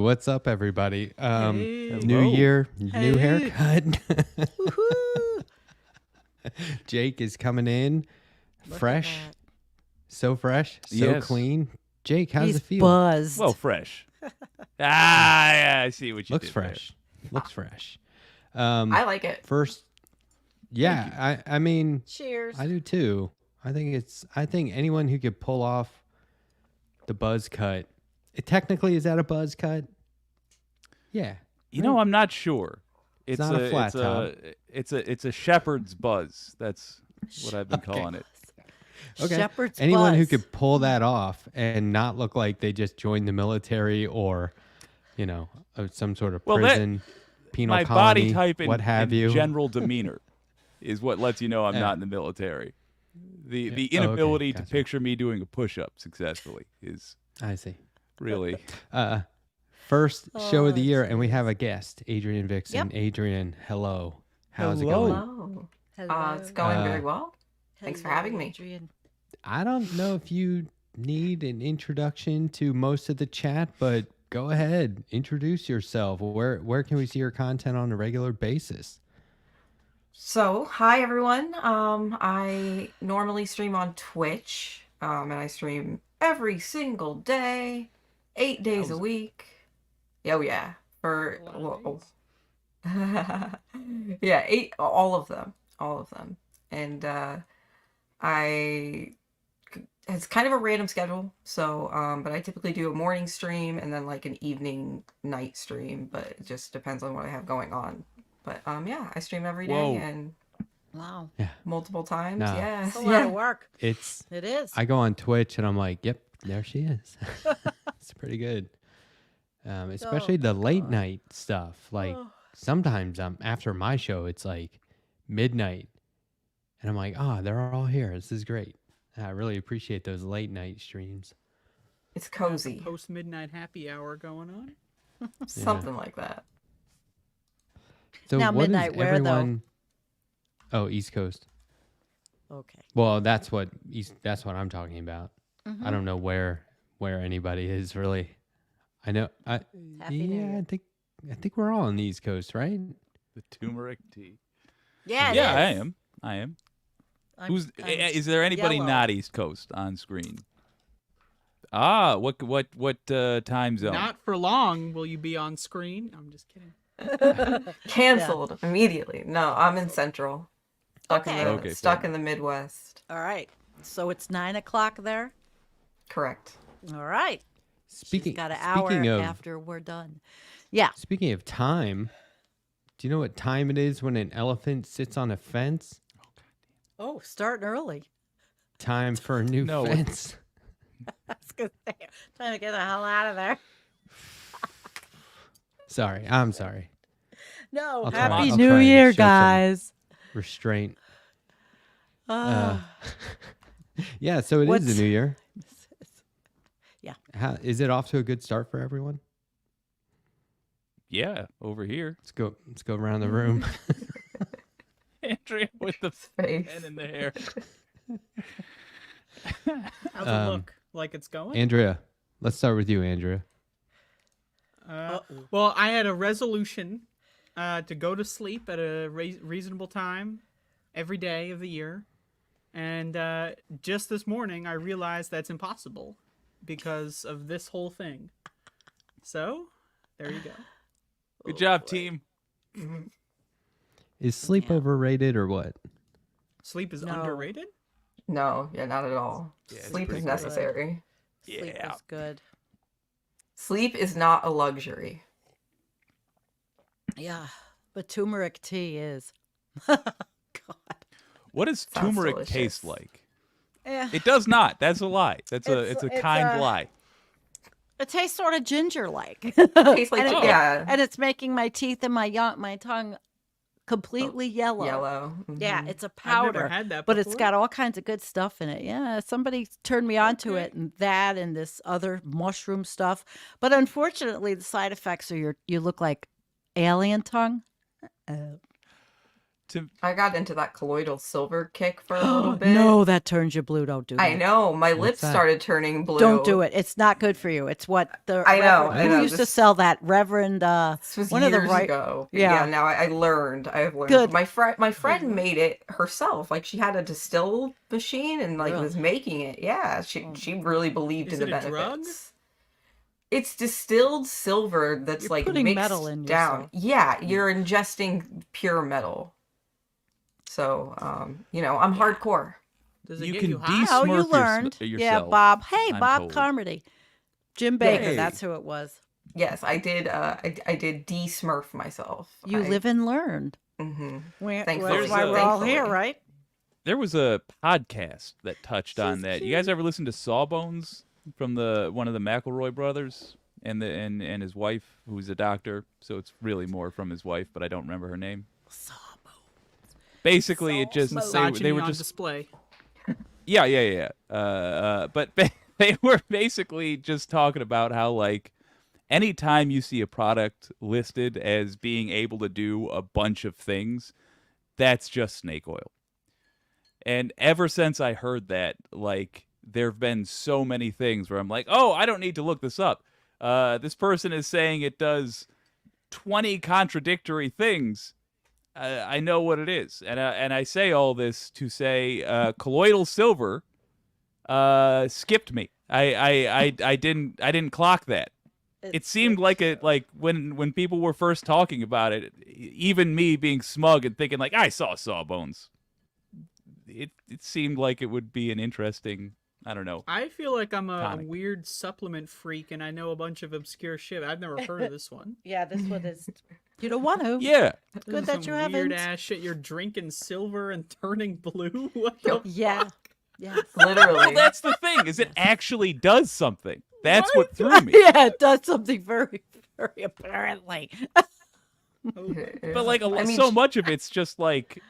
what's up, everybody? Hey. New year, new Hey. haircut. Woohoo! Jake is coming in, Look fresh, at that. so fresh, so Yes. clean. Jake, how's He's it feel? buzzed. Well, fresh. Yeah, I see what you Looks did fresh. Looks fresh. I like it. First, yeah, I mean, Cheers. I do too. I think anyone who could pull off the buzz cut. Technically, is that a buzz cut? Yeah. You know, I'm not sure. It's not a flat top. It's a shepherd's buzz. That's what I've been calling it. Okay. Shepherd's Anyone who buzz. could pull that off and not look like they just joined the military or, some sort of Well, prison, penal My colony, body type and, what have and you. general demeanor is what lets you know I'm not in the military. The okay, inability to gotcha. picture me doing a push-up successfully is I see. really First show of the Oh, year, and we have a guest, Adrian Vixon. Yep. Adrian, hello. How's Hello. it going? Hello. Hello. It's going Uh, very well. Thanks for Hello, having me. Adrian. I don't know if you need an introduction to most of the chat, but go ahead, introduce yourself. Where can we see your content on a regular basis? So, hi everyone. I normally stream on Twitch, and I stream every single day, 8 days a Wowza. week. Oh yeah, for A lot of yeah, all of them, and it's kind of a random schedule. So, but I typically do a morning stream and then like an evening night stream, but it just depends on what I have going on. But yeah, I stream every day Whoa. and Wow. multiple times. No. Yes. That's a lot of work. It is. I go on Twitch and I'm like, yep, there she is. It's pretty good. Especially the late night stuff. Like Oh. sometimes after my show, it's like midnight, and I'm like, they're all here. This is great. I really appreciate those late night streams. It's cozy. Post midnight happy hour going on. Something like that. So Now, what is midnight where, though? everyone? Oh, East Coast. Okay. Well, that's what I'm talking about. Mhm. I don't know where anybody is really. I know. Happy New Year. I think we're all on the East Coast, right? The turmeric tea. Yeah, it Yeah, is. I am. I'm- I'm Is there anybody yellow. not East Coast on screen? What time zone? Not for long will you be on screen. I'm just kidding. Canceled immediately. No, I'm in Central. Stuck Okay. in the Okay, stuck fair in the Midwest. All right. So it's 9:00 there. Correct. All right. Speaking She's got an hour speaking of after we're done. Yeah. speaking of time, do you know what time it is when an elephant sits on a fence? Oh, starting early. Time for a new No. fence. I was gonna say, trying to get the hell out of there. Sorry, I'm sorry. No, I'll try- Happy I'll try New and Year, show some- guys. Restraint. Uh, Yeah, so it is What's- the new year. Yeah. Is it off to a good start for everyone? Yeah, over here. Let's go around the room. Andrea with the Face. pen in the hair. How's Um, it look? Like it's going? Andrea, let's start with you, Andrea. Well, I had a resolution to go to sleep at a reasonable time every day of the year. And just this morning, I realized that's impossible because of this whole thing. So, there you go. Good job, team. Is sleep Yeah. overrated or what? Sleep is No. underrated? No, yeah, not at all. Yeah, it's Sleep pretty is good. necessary. Sleep Yeah. is good. Sleep is not a luxury. Yeah, but turmeric tea is. God. What does Sounds turmeric delicious. taste like? Yeah. It does not. That's a lie. It's a It's- kind lie. It tastes sort of ginger-like. Tastes like And it- yeah, and it's making my teeth and my tongue completely yellow. yellow. Yeah, Mhm. it's a I've never powder, had that but it's before. got all kinds of good stuff in it. Yeah, somebody turned me onto it, and that and this other mushroom stuff. But unfortunately, the side effects are you look like alien tongue. I got into that colloidal silver kick for a little bit. No, that turns you blue. Don't do that. I know. My What's lips that? started turning blue. Don't do it. It's not good for you. It's what the I know, Reverend, who used to this- sell that Reverend This was one of the years right ago. Yeah. Now I learned. I have learned. Good. My friend made it herself. Like she had a distill machine and like Really? was making it. Yeah, she really believed Is in the it a drug? benefits. It's distilled silver that's You're like putting mixed metal in down. yourself. Yeah, you're ingesting pure metal. So, I'm hardcore. Does it You get can you high? Oh, you Smurf learned. Yeah, yourself, Bob. Hey, I'm Bob told. Carmody. Jim Baker, Hey. that's who it was. Yes, I did. I did de-smurf myself. You live and learn. Mm-hmm. That's why we're all here, right? There was a podcast that touched on that. You guys ever listen to Sawbones from one of the McElroy brothers and his wife, who's a doctor? So it's really more from his wife, but I don't remember her name. Basically, it just Misogyny they were on just display. yeah. But they were basically just talking about how like anytime you see a product listed as being able to do a bunch of things, that's just snake oil. And ever since I heard that, like there have been so many things where I'm like, oh, I don't need to look this up. This person is saying it does 20 contradictory things. I know what it is, and I say all this to say colloidal silver skipped me. I didn't clock that. It seemed like when people were first talking about it, even me being smug and thinking like I saw Sawbones. It seemed like it would be an interesting, I don't know. I feel like I'm a Tonic. weird supplement freak, and I know a bunch of obscure shit. I've never heard of this one. Yeah, this one is. You don't want to. Yeah. This Good is that some you haven't. Weird ass shit. You're drinking silver and turning blue. What the? Yeah. Yes. Literally. Well, that's the thing, is it actually does something. That's what threw me. Yeah, it does something very, very apparently. But like I mean, so much of it's just like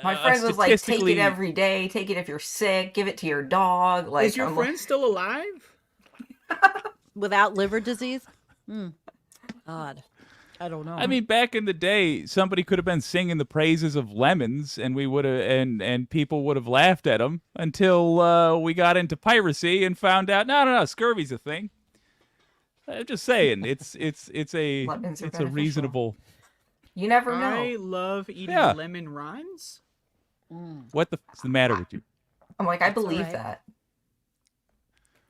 my friend was like, take statistically- it every day. Take it if you're sick. Give it to your dog. Like, Is your I'm friend still alive? Without liver disease? Odd. I don't know. I mean, back in the day, somebody could have been singing the praises of lemons, and we would have, and people would have laughed at them until we got into piracy and found out, no, scurvy's a thing. I'm just saying, it's a Lemons are it's a beneficial. reasonable. You never know. I love eating Yeah. lemon rinds. What the f***'s the matter with you? I'm like, I That's all believe right. that.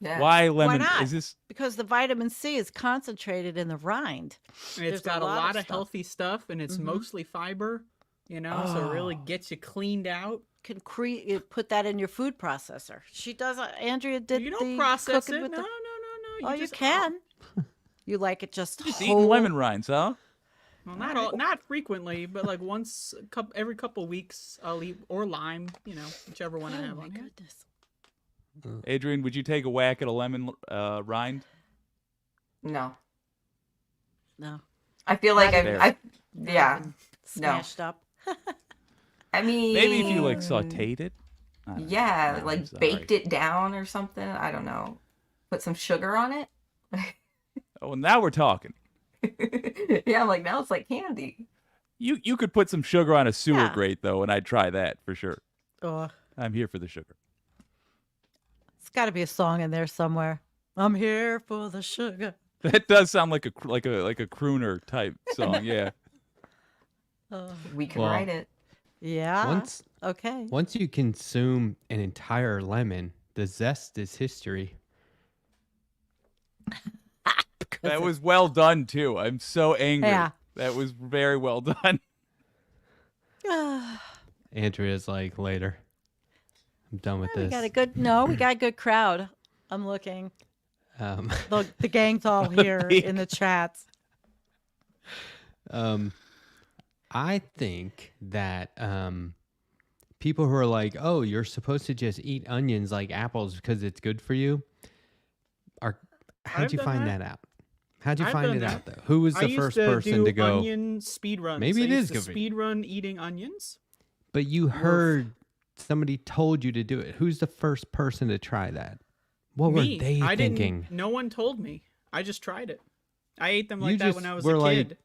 Yeah. Why lemon? not? Is this? because the vitamin C is concentrated in the rind. And it's There's got a lot lot of of stuff. healthy stuff, and it's Mhm. mostly fiber. So it really gets you cleaned out. Can put that in your food processor. She does. Andrea did You the don't process cooking it. with No, the. no. Oh, you just- can. You like it just Just whole? eating lemon rinds, huh? Well, not frequently, but like once every couple weeks, I'll eat or lime. Whichever one I Oh have my on here. goodness. Adrian, would you take a whack at a lemon rind? No. No. I feel like Fair. yeah. Smashed up. I mean, Maybe if you like sautéed it. I don't know. Yeah, No, like I'm sorry. baked it down or something. I don't know. Put some sugar on it. Oh, now we're talking. Yeah, I'm like, now it's like candy. You could put some sugar on a sewer Yeah. grate though, and I'd try that for sure. Oh, I'm here for the sugar. it's got to be a song in there somewhere. I'm here for the sugar. That does sound like a crooner type song. Yeah. Oh, We can Well, write it. yeah. Once Okay. once you consume an entire lemon, the zest is history. That was well done too. I'm so angry. Yeah. That was very well done. Andrea's like, later. I'm done with We this. got a good. No, we got a good crowd. I'm looking. Um, The gang's all here in the chats. I think that people who are like, "Oh, you're supposed to just eat onions like apples because it's good for you," are how'd I've you done find that. that out? How'd you I've find done it that. out though? Who was I the used first to person do to go? onion speed runs. Maybe I it used is to good for you. speed run eating onions. But you heard somebody told you to do it. Who's the first person to try that? What Me. were they I thinking? Didn't. No one told me. I just tried it. I ate them You like that just when I was were a like, kid.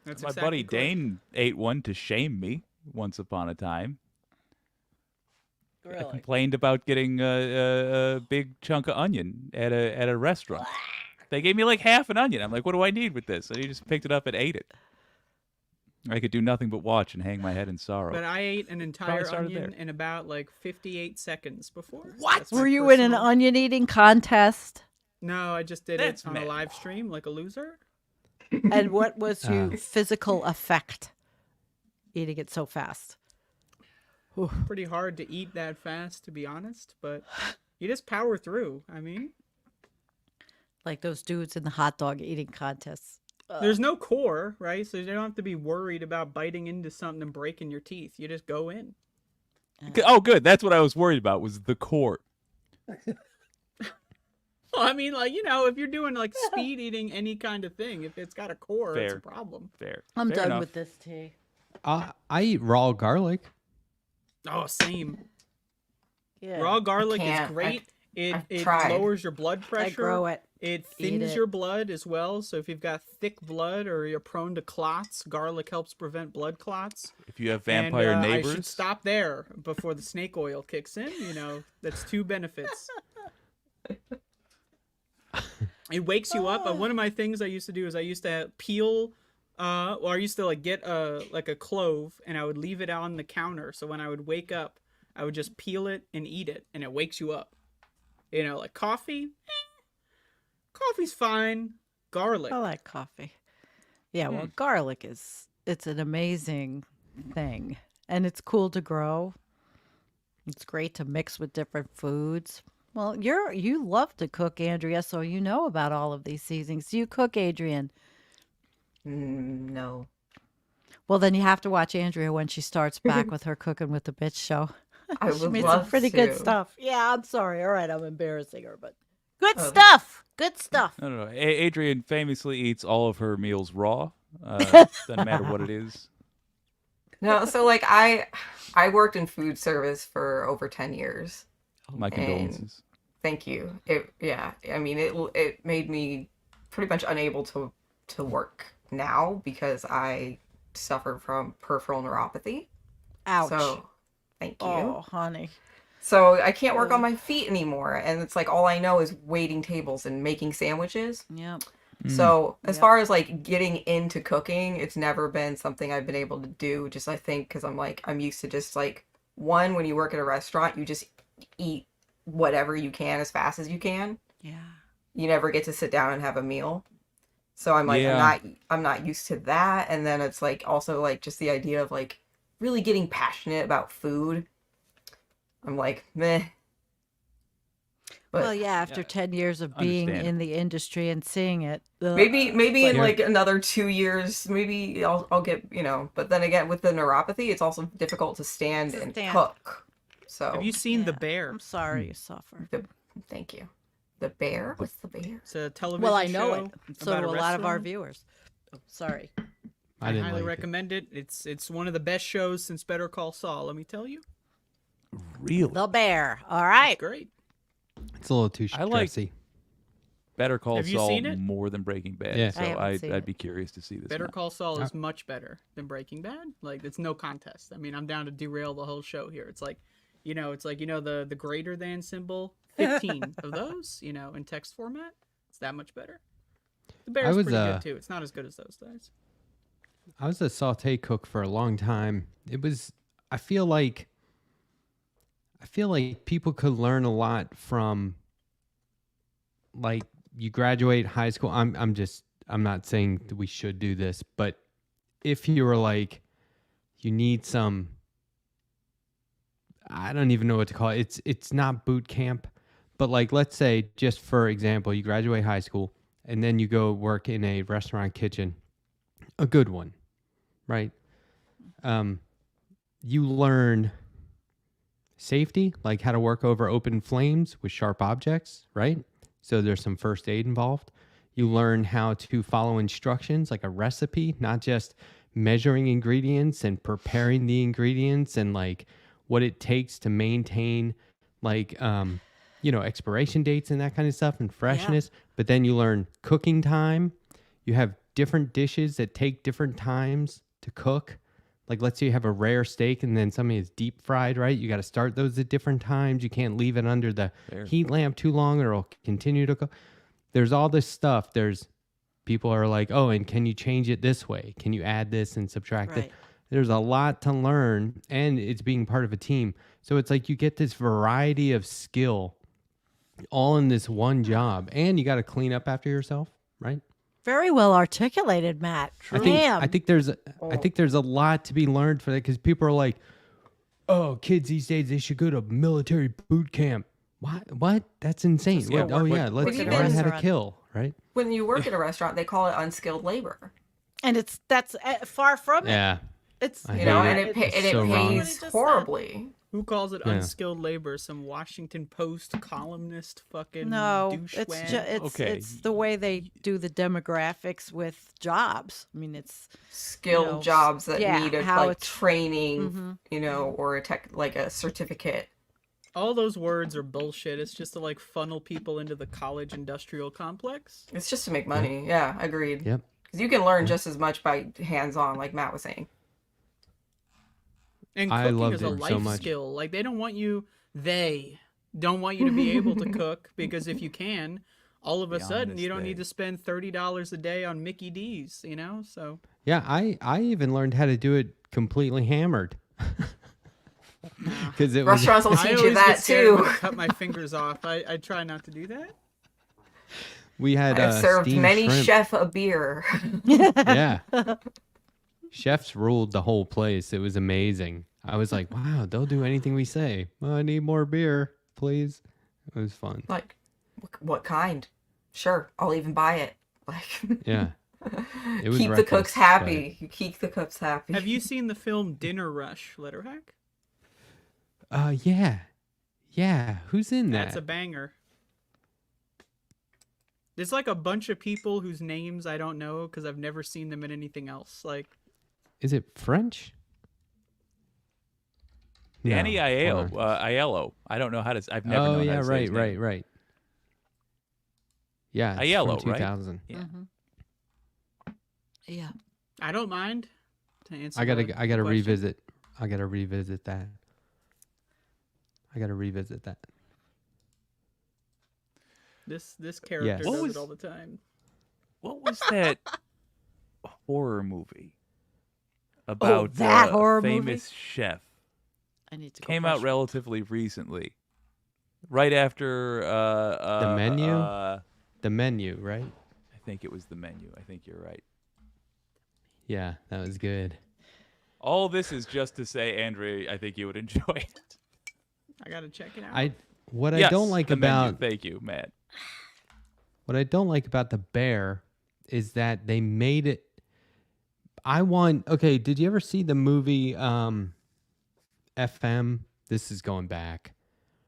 That's My exactly buddy correct. Dane ate one to shame me once upon a time. I Really? complained about getting a big chunk of onion at a restaurant. They gave me like half an onion. I'm like, what do I need with this? And he just picked it up and ate it. I could do nothing but watch and hang my head in sorrow. But I ate an entire started onion there. in about like 58 seconds before. What? That's my Were you in an personal- onion eating contest? No, I just did That's it on a mad. live stream like a loser. And what was your physical effect eating it so fast? Pretty hard to eat that fast, to be honest, but you just power through. I mean, Like those dudes in the hot dog eating contests. there's no core, right? So you don't have to be worried about biting into something and breaking your teeth. You just go in. Oh, good. That's what I was worried about was the core. Well, I mean, like, you know, if you're doing like speed eating any kind of thing, if it's got a core, it's a Fair. problem. Fair. I'm Fair done enough. with this tea. I eat raw garlic. Oh, same. Yeah. Raw garlic is can't. great. I've It tried. lowers your blood I pressure. grow it. It Eat thins it. your blood as well. So if you've got thick blood or you're prone to clots, garlic helps prevent blood clots. If you have vampire and, neighbors, I should stop there before the snake oil kicks in. You know, that's two benefits. It wakes you up. One of my things I used to do is I used to peel, or I used to like get like a clove and I would leave it on the counter. So when I would wake up, I would just peel it and eat it, and it wakes you up. You know, like coffee. Coffee's fine. Garlic. I like coffee. Yeah, well, garlic it's an amazing thing. And it's cool to grow. It's great to mix with different foods. Well, you love to cook, Andrea, so you know about all of these seasonings. Do you cook, Adrian? No. Well, then you have to watch Andrea when she starts back with her Cooking with the Bitch show. I She would made love some pretty good to. stuff. Yeah, I'm sorry. All right, I'm embarrassing her, but good Oh. stuff. Good stuff. no. Adrian famously eats all of her meals raw. Doesn't matter what it is. No, so like I worked in food service for over 10 years. My condolences. Thank you. I mean it made me pretty much unable to work now because I suffer from peripheral neuropathy. Ouch. So thank you. Oh, honey. So I can't work on my feet anymore, and it's like all I know is waiting tables and making sandwiches. Yep. So as Yep. far as like getting into cooking, it's never been something I've been able to do. Just I think because I'm used to just like when you work at a restaurant, you just eat whatever you can as fast as you can. Yeah. You never get to sit down and have a meal. So I'm like Yeah. I'm not used to that. And then it's like also like just the idea of like really getting passionate about food. I'm like meh. But Well, yeah, after 10 years of being in Understandable. the industry and seeing it. ugh. maybe in Yeah. like another 2 years, maybe I'll get, but then again with the neuropathy, it's also difficult to stand To and stand. cook. So Have you seen The Yeah. Bear? I'm sorry you suffer. thank you. The bear? What's the bear? It's a television Well, I know show it. So about do a lot of our restaurant. viewers. Oh, sorry. I didn't highly like it. recommend it. It's one of the best shows since Better Call Saul. Let me tell you, Really? The bear. All right. it's great. It's a little too I like- stressy. Better Call Have you Saul seen it? more than Breaking Bad. Yeah. So I haven't seen I'd it. be curious to see this. Better now. Call Saul is much better than Breaking Bad. Like, it's no contest. I mean, I'm down to derail the whole show here. It's like, the greater than symbol, 15 of those, in text format. It's that much better. The Bear's was, pretty good too. It's not as good as those guys. I was a saute cook for a long time. I feel like people could learn a lot from, like, you graduate high school. I'm not saying that we should do this, but if you were like, you need some, I don't even know what to call it. It's not boot camp, but like, let's say just for example, you graduate high school and then you go work in a restaurant kitchen, a good one, right? You learn safety, like how to work over open flames with sharp objects, right? So there's some first aid involved. You learn how to follow instructions, like a recipe, not just measuring ingredients and preparing the ingredients and like what it takes to maintain like expiration dates and that kind of stuff and freshness. But then you learn cooking time. You have different dishes that take different times to cook. Like, let's say you have a rare steak and then something is deep fried, right? You got to start those at different times. You can't leave it under the heat lamp too long or it'll continue to cook. There's all this stuff. There's people are like, oh, and can you change it this way? Can you add this and subtract it? Right. There's a lot to learn, and it's being part of a team. So it's like you get this variety of skill all in this one job, and you got to clean up after yourself, right? Very well articulated, Matt. I think there's a lot to be learned for that, because people are like, oh, kids these days, they should go to military boot camp. What? That's insane. Just go Oh work- yeah, let's work at a learn how to restaurant. kill, right? When you work at a restaurant, they call it unskilled labor. And that's far from it. Yeah. It's I You know, hate and it. it, It's and it so wrong. What he pays just said. horribly. Who calls it Yeah. unskilled labor? Some Washington Post columnist fucking no, douchewag? Okay. it's the way they do the demographics with jobs. I mean, it's Skilled You know, jobs that yeah, need a, how like it's- training, Mhm. you know, or like a certificate. All those words are bullshit. It's just to like funnel people into the college industrial complex. It's just to make money. Yeah, agreed. Yep. Because you can learn just as much by hands-on, like Matt was saying. And I cooking loved is a it so life much. skill. Like they don't want you to be able to cook, because if you can, all of a Be on sudden this you don't day. need to spend $30 a day on Mickey D's, you know? So Yeah, I even learned how to do it completely hammered. Because it was Restaurants will I teach you always that get scared too. when I cut my fingers off. I try not to do that. we had I've served steamed many shrimp. chef a beer. Yeah. Chefs ruled the whole place. It was amazing. I was like, wow, they'll do anything we say. Well, I need more beer, please. It was fun. Like, what kind? Sure, I'll even buy it. Like, Yeah. It was keep the reckless, cooks but- happy. You keep the cooks happy. Have you seen the film Dinner Rush, Letterhack? Yeah. Yeah. Who's in that? That's a banger. There's like a bunch of people whose names I don't know because I've never seen them in anything else. Like, Is it French? Danny No, Aiello. hold on. Aiello. I don't know how to. I've never known Oh, how yeah, to say right, his name. right. Yeah, it's Aiello, from right? 2000. Yeah. yeah. I don't mind to answer. I the gotta question. revisit. I gotta revisit that. This character Yes. What does was- it all the time. What was that horror movie about that a horror movie? famous chef? I need to go Came out brush- relatively recently, right after The Menu? I The Menu, right? think it was The Menu. I think you're right. Yeah, that was good. All this is just to say, Andre, I think you would enjoy it. I gotta check it out. What I Yes, don't like The Menu. about Thank you, Matt. What I don't like about The Bear is that they made it. Okay, did you ever see the movie FM? This is going back.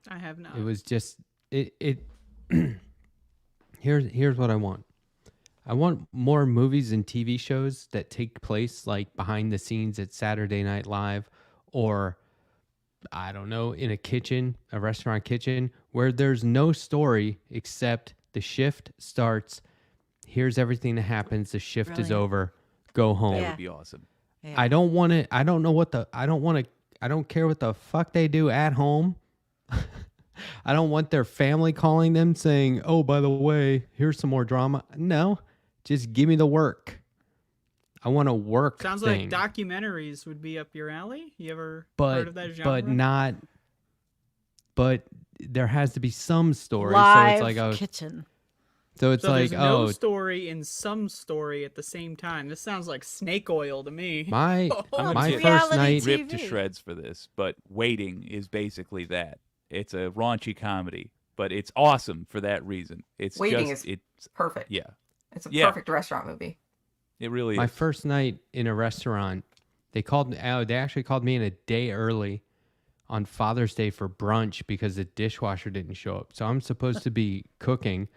I have not. It was just it here's what I want. I want more movies and TV shows that take place like behind the scenes at Saturday Night Live, or I don't know, in a kitchen, a restaurant kitchen, where there's no story except the shift starts. Here's everything that happens. The shift is Brilliant. over. Go home. That Yeah. would be awesome. Yeah. I don't want to. I don't know what the. I don't want to. I don't care what the fuck they do at home. I don't want their family calling them saying, "Oh, by the way, here's some more drama." No, just give me the work. I want a work. Sounds thing, like documentaries would be up your alley. You ever but heard of that genre? but not. But there has to be some story. Live so it's like, oh, kitchen. so it's So like, there's no oh, story and some story at the same time. This sounds like snake oil to me. my I'm my gonna first reality night. TV. Ripped to shreds for this, but Waiting is basically that. It's a raunchy comedy, but it's awesome for that reason. It's Waiting just is it's Perfect. yeah, It's a Yeah. perfect restaurant movie. it really My is. first night in a restaurant, they called me. They actually called me in a day early on Father's Day for brunch because the dishwasher didn't show up. So I'm supposed to be cooking,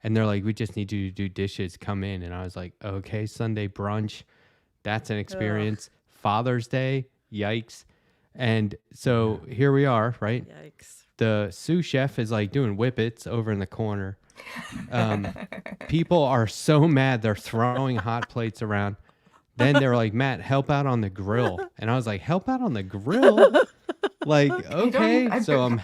and they're like, "We just need you to do dishes. Come in." And I was like, "Okay, Sunday brunch, that's an experience." Father's Day, yikes! And so here we are, right? Yikes. The sous chef is like doing whippets over in the corner. People are so mad they're throwing hot plates around. Then they're like, Matt, help out on the grill. And I was like, help out on the grill? Like, okay. So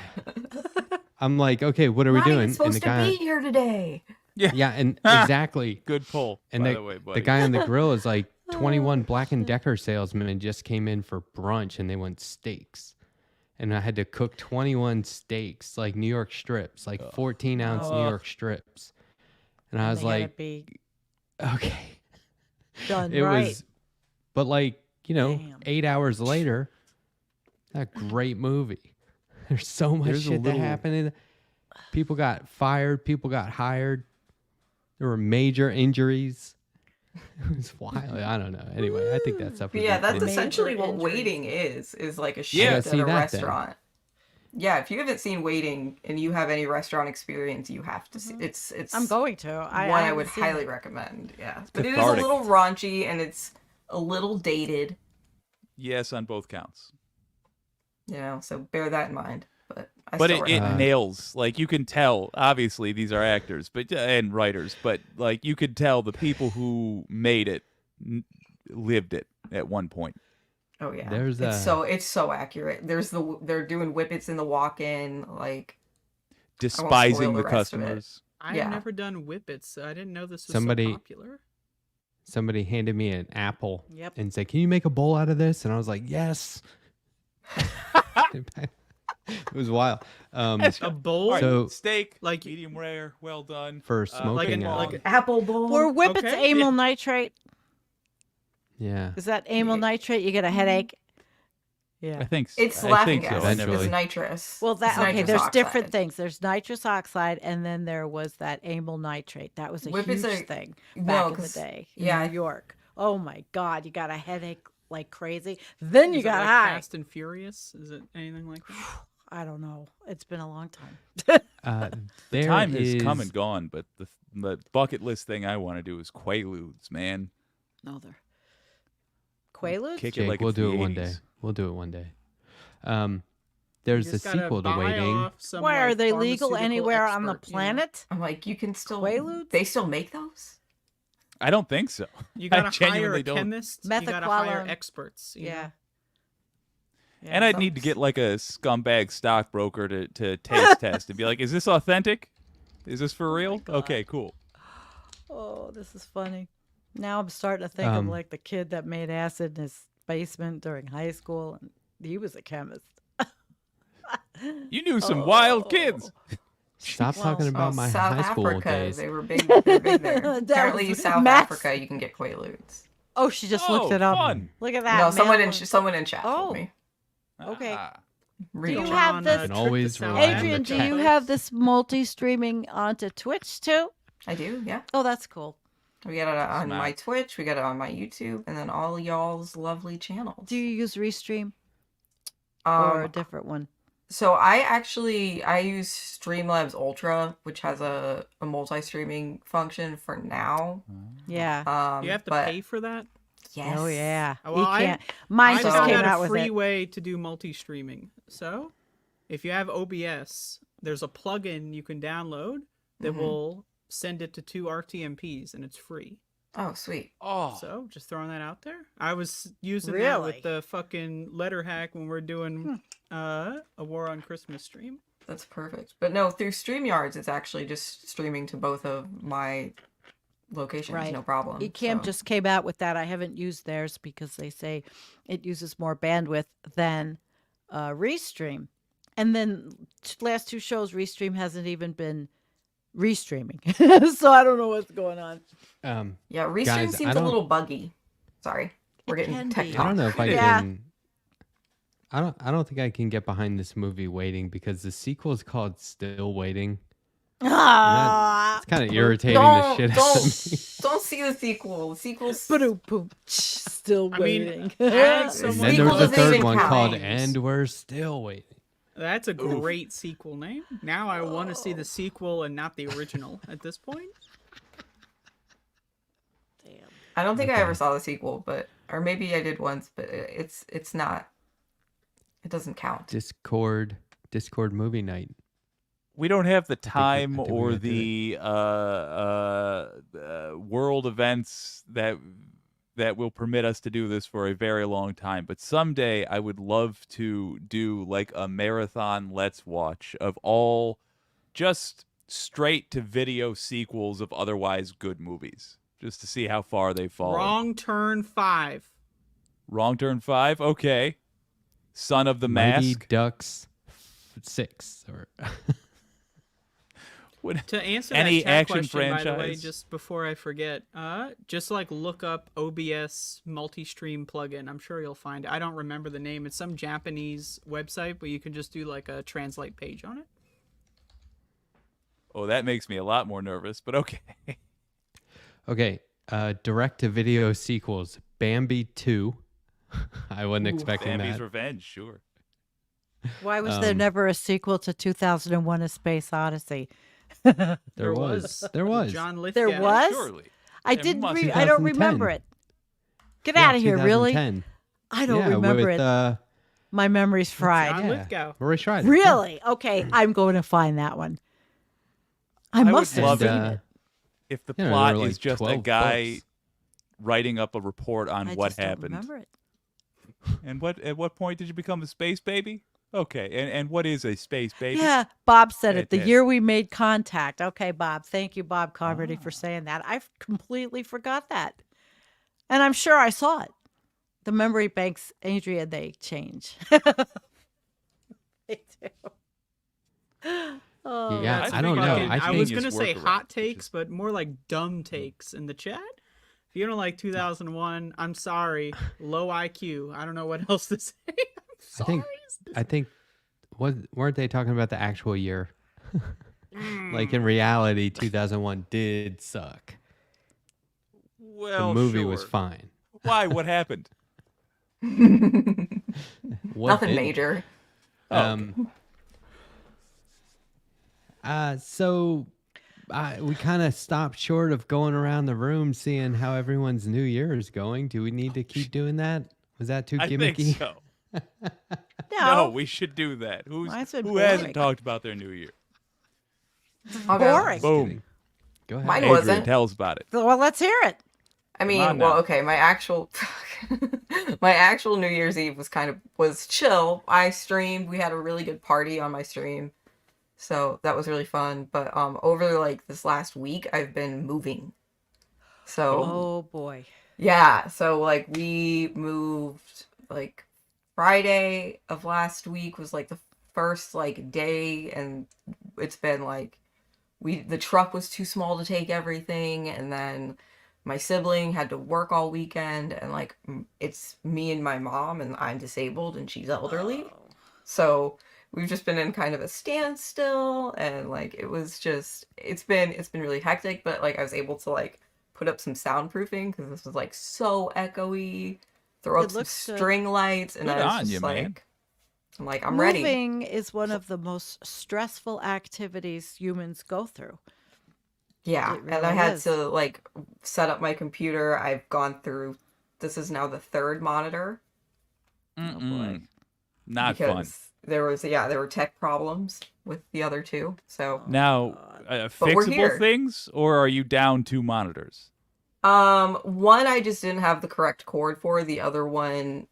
I'm like, okay, what are we Not even doing? And supposed the to guy, be here today. yeah, and exactly. Good pull, And by the, the way, the buddy. guy on the grill is like 21 Black & Decker salesmen just came in for brunch and they want steaks. And I had to cook 21 steaks, like New York strips, like 14-ounce New York strips. And I was They gotta like, be okay. done It right. was, but like, Damn. 8 hours later, a great movie. There's so much There's a shit that little- happened. People got fired. People got hired. There were major injuries. It was wild. I don't know. Anyway, I think that stuff. But was yeah, in- that's in- Major essentially what injuries. waiting is like a Yeah, shift see at a that then. restaurant. Yeah, if you haven't seen Waiting and you have any restaurant experience, you have to see. It's I'm going to. one I I haven't would seen highly it. recommend. Yeah, but it is a Cathartic. little raunchy and it's a little dated. Yes, on both counts. So bear that in mind. But But still it recommend nails. Like, you can tell, obviously these are actors but and writers, but like you could tell the people who made it lived it at one point. Oh yeah, There's it's so accurate. They're doing whippets in the walk-in, like Despising the the rest of it. customers. I've Yeah. never done whippets. So I didn't know this was Somebody- so popular. Somebody handed me an apple Yep. and said, "Can you make a bowl out of this?" And I was like, "Yes." It was wild. A bowl? All right, So- steak, Like- medium rare, well done. For Like smoking, like an- apple bowl. Were whippets Okay. amyl nitrate? yeah. Is that amyl nitrate? You get a headache? I Yeah. think It's I laughing think so. gas. I Eventually. never. It's nitrous. Well, It's that okay. nitrous There's different oxide. things. There's nitrous oxide, and then there was that amyl nitrate. That was a Whippets huge are- thing No, back in the 'cause- day in yeah. New York. Oh my God, you got a headache like crazy. Then you Is it got like high. Fast and Furious? Is it anything like that? I don't know. It's been a long time. There Time has come is- and gone, but the bucket list thing I want to do is Quaaludes, man. No, they're Quaaludes. Kick it Jake, like we'll it's do the it one 80s. day. We'll do it one day. You There's a just gotta sequel to buy Waiting. off some, Why are like, they legal pharmaceutical anywhere on the expert, you know? planet? I'm like, you can still. Quaaludes? They still make those? I don't think so. You I gotta hire genuinely a don't. chemist. You gotta hire Methaqualone. experts. you know? Yeah. Yeah, And I'd need to get like a scumbag stockbroker to taste test and be like, "Is this authentic? Is this for real? God. Okay, cool." Oh, this is funny. Now I'm starting to think of like the kid that made acid in his basement during high school, and he was a chemist. You knew some wild kids. Stop talking about my South high school Africa. days. They were big. They're big there. That Apparently, was South math. Africa, you can get Quaaludes. Oh, she just looked Oh, it up. fun. Look at that. No, someone man. someone in chat Oh. told me. Okay. Ah. Real you chat. have On this- a Can trip always to South rely on the Adrian, do tech. you have this multi-streaming onto Twitch too? I do, yeah. Oh, that's cool. We got it on my Smack. Twitch, we got it on my YouTube, and then all y'all's lovely channels. Do you use Restream or a Um, different one? so I use Streamlabs Ultra, which has a multi-streaming function for now. Yeah. You have to but pay for that. Yes. Oh yeah. Well, you I- can't. Mine I just found came out out a with free it. way to do multi-streaming. So, if you have OBS, there's a plugin you can download that Mhm. will send it to 2 RTMPs, and it's free. Oh, sweet. Oh, So, just throwing that out there. I was using that Really? with the fucking letter hack when we're doing a War on Christmas stream. That's perfect. But no, through StreamYards, it's actually just streaming to both of my locations, Right. no problem. Ecamm so- just came out with that. I haven't used theirs because they say it uses more bandwidth than Restream. And then last two shows, Restream hasn't even been restreaming. So I don't know what's going on. Yeah, Restream Guys, seems I a don't- little buggy. Sorry. We're It getting can tech be. talk. I don't know if I Yeah. can. I don't think I can get behind this movie Waiting because the sequel is called Still Waiting. Ah, It's kind of irritating the shit out of me. Don't see the sequel. The sequel's ba-doom-boom. Still I mean, waiting. as And someone- then sequel there's a doesn't third even one count. called And We're Still Waiting. That's a great sequel name. Now I want to see the sequel and not the original at this point. Damn. I don't think I Okay. ever saw the sequel, but or maybe I did once, but it's not. It doesn't count. Discord movie night. we don't have the I time think we or gotta do the world events that will permit us to do this for a very long time. But someday I would love to do like a marathon let's watch of all just straight to video sequels of otherwise good movies, just to see how far they've fallen. Wrong Turn 5. Wrong Turn 5? Okay. Son of the Mighty Mask? Ducks 6 or What- To answer Any that chat action question, by the way, franchise? just before I forget, just like look up OBS multi-stream plugin. I'm sure you'll find it. I don't remember the name. It's some Japanese website, but you can just do like a translate page on it. Oh, that makes me a lot more nervous, but okay. Okay, direct to video sequels. Bambi 2. I wasn't expecting Bambi's that. Revenge, sure. Why was there never a sequel to 2001: A Space Odyssey? There was. There was. John Lithgow. There was? Surely. I There didn't. must I don't 2010. remember it. Get Yeah, out of here! Really? 2010. I don't Yeah, remember with, it. My memory's fried. John yeah, Lithgow. Roy Schreiber. Yeah. Really? Okay, I'm going to find that one. I would must have love seen it. it. If the You know, there plot were, is like, just a 12 guy books. writing up a report on I what just don't happened. remember it. And at what point did you become a space baby? Okay, and what is a space baby? Yeah, Bob said it. The Fantastic. year we made contact. Okay, Bob. Thank you, Bob Converty, Ah. for saying that. I completely forgot that, and I'm sure I saw it. The memory banks, Adria, they change. They do. Oh, Yeah, That's I don't know. fucking- I I was think- gonna say Workaround, hot which takes, is- but more like dumb takes in the chat. If you don't like 2001, I'm sorry. Low IQ. I don't know what else to say. I'm sorry. I think weren't they talking about the actual year? Like in reality, 2001 did suck. Well, The movie was sure. fine. Why? What happened? What Nothing didn't? major. So we kind of stopped short of going around the room seeing how everyone's New Year is going. Do we need to keep doing that? Was that too I gimmicky? think so. No, No, we should do that. Mine's been Who hasn't boring. talked about their New Year? I'll go. boring. Boom. Go ahead. Mine Adrian, wasn't. tell us about it. Well, let's hear it. I mean, on well, now. okay, my actual my actual New Year's Eve was chill. I streamed. We had a really good party on my stream. So that was really fun. But over like this last week I've been moving. So Oh boy. yeah, so like we moved like Friday of last week was like the first like day, and it's been like the truck was too small to take everything, and then my sibling had to work all weekend, and like it's me and my mom, and I'm disabled and she's elderly. So we've just been in kind of a standstill, and like it's been really hectic, but like I was able to like put up some soundproofing because this was like so echoey, throw It up some looks good. string lights, and Good I was on just you, like man. I'm like, I'm ready. Moving is one of the most stressful activities humans go through. Yeah, It and I really had is. to like set up my computer. I've gone through. This is now the third monitor Mm-mm. Not fun. because there were tech problems with the other two. So Now, But we're fixable here. things, or are you down 2 monitors? one I just didn't have the correct cord for. The other one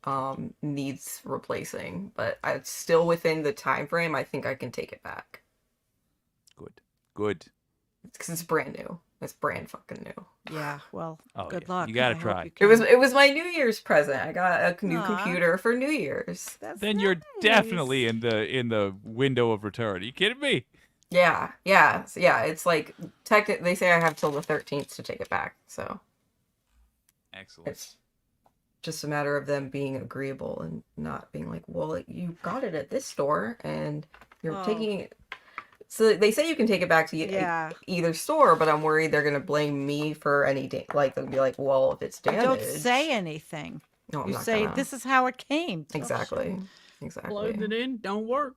needs replacing, but it's still within the time frame. I think I can take it back Good. because it's brand new. It's brand fucking new. Yeah, well, Oh, good yeah. luck. You gotta I hope try. you It was my New Year's present. I got a new Aw. computer for New Year's. That's Then you're nice. definitely in the window of return. Are you kidding me? Yeah. So, yeah, it's like they say I have till the 13th to take it back. So Excellent. it's just a matter of them being agreeable and not being like, well, you got it at this store and you're Oh. taking it. So they say you can take it back to Yeah. either store, but I'm worried they're gonna blame me for any like they'll be like, well, if it's damaged, Don't say anything. No, I'm You not say gonna. this is how it came. Exactly. Plugged it in, don't work.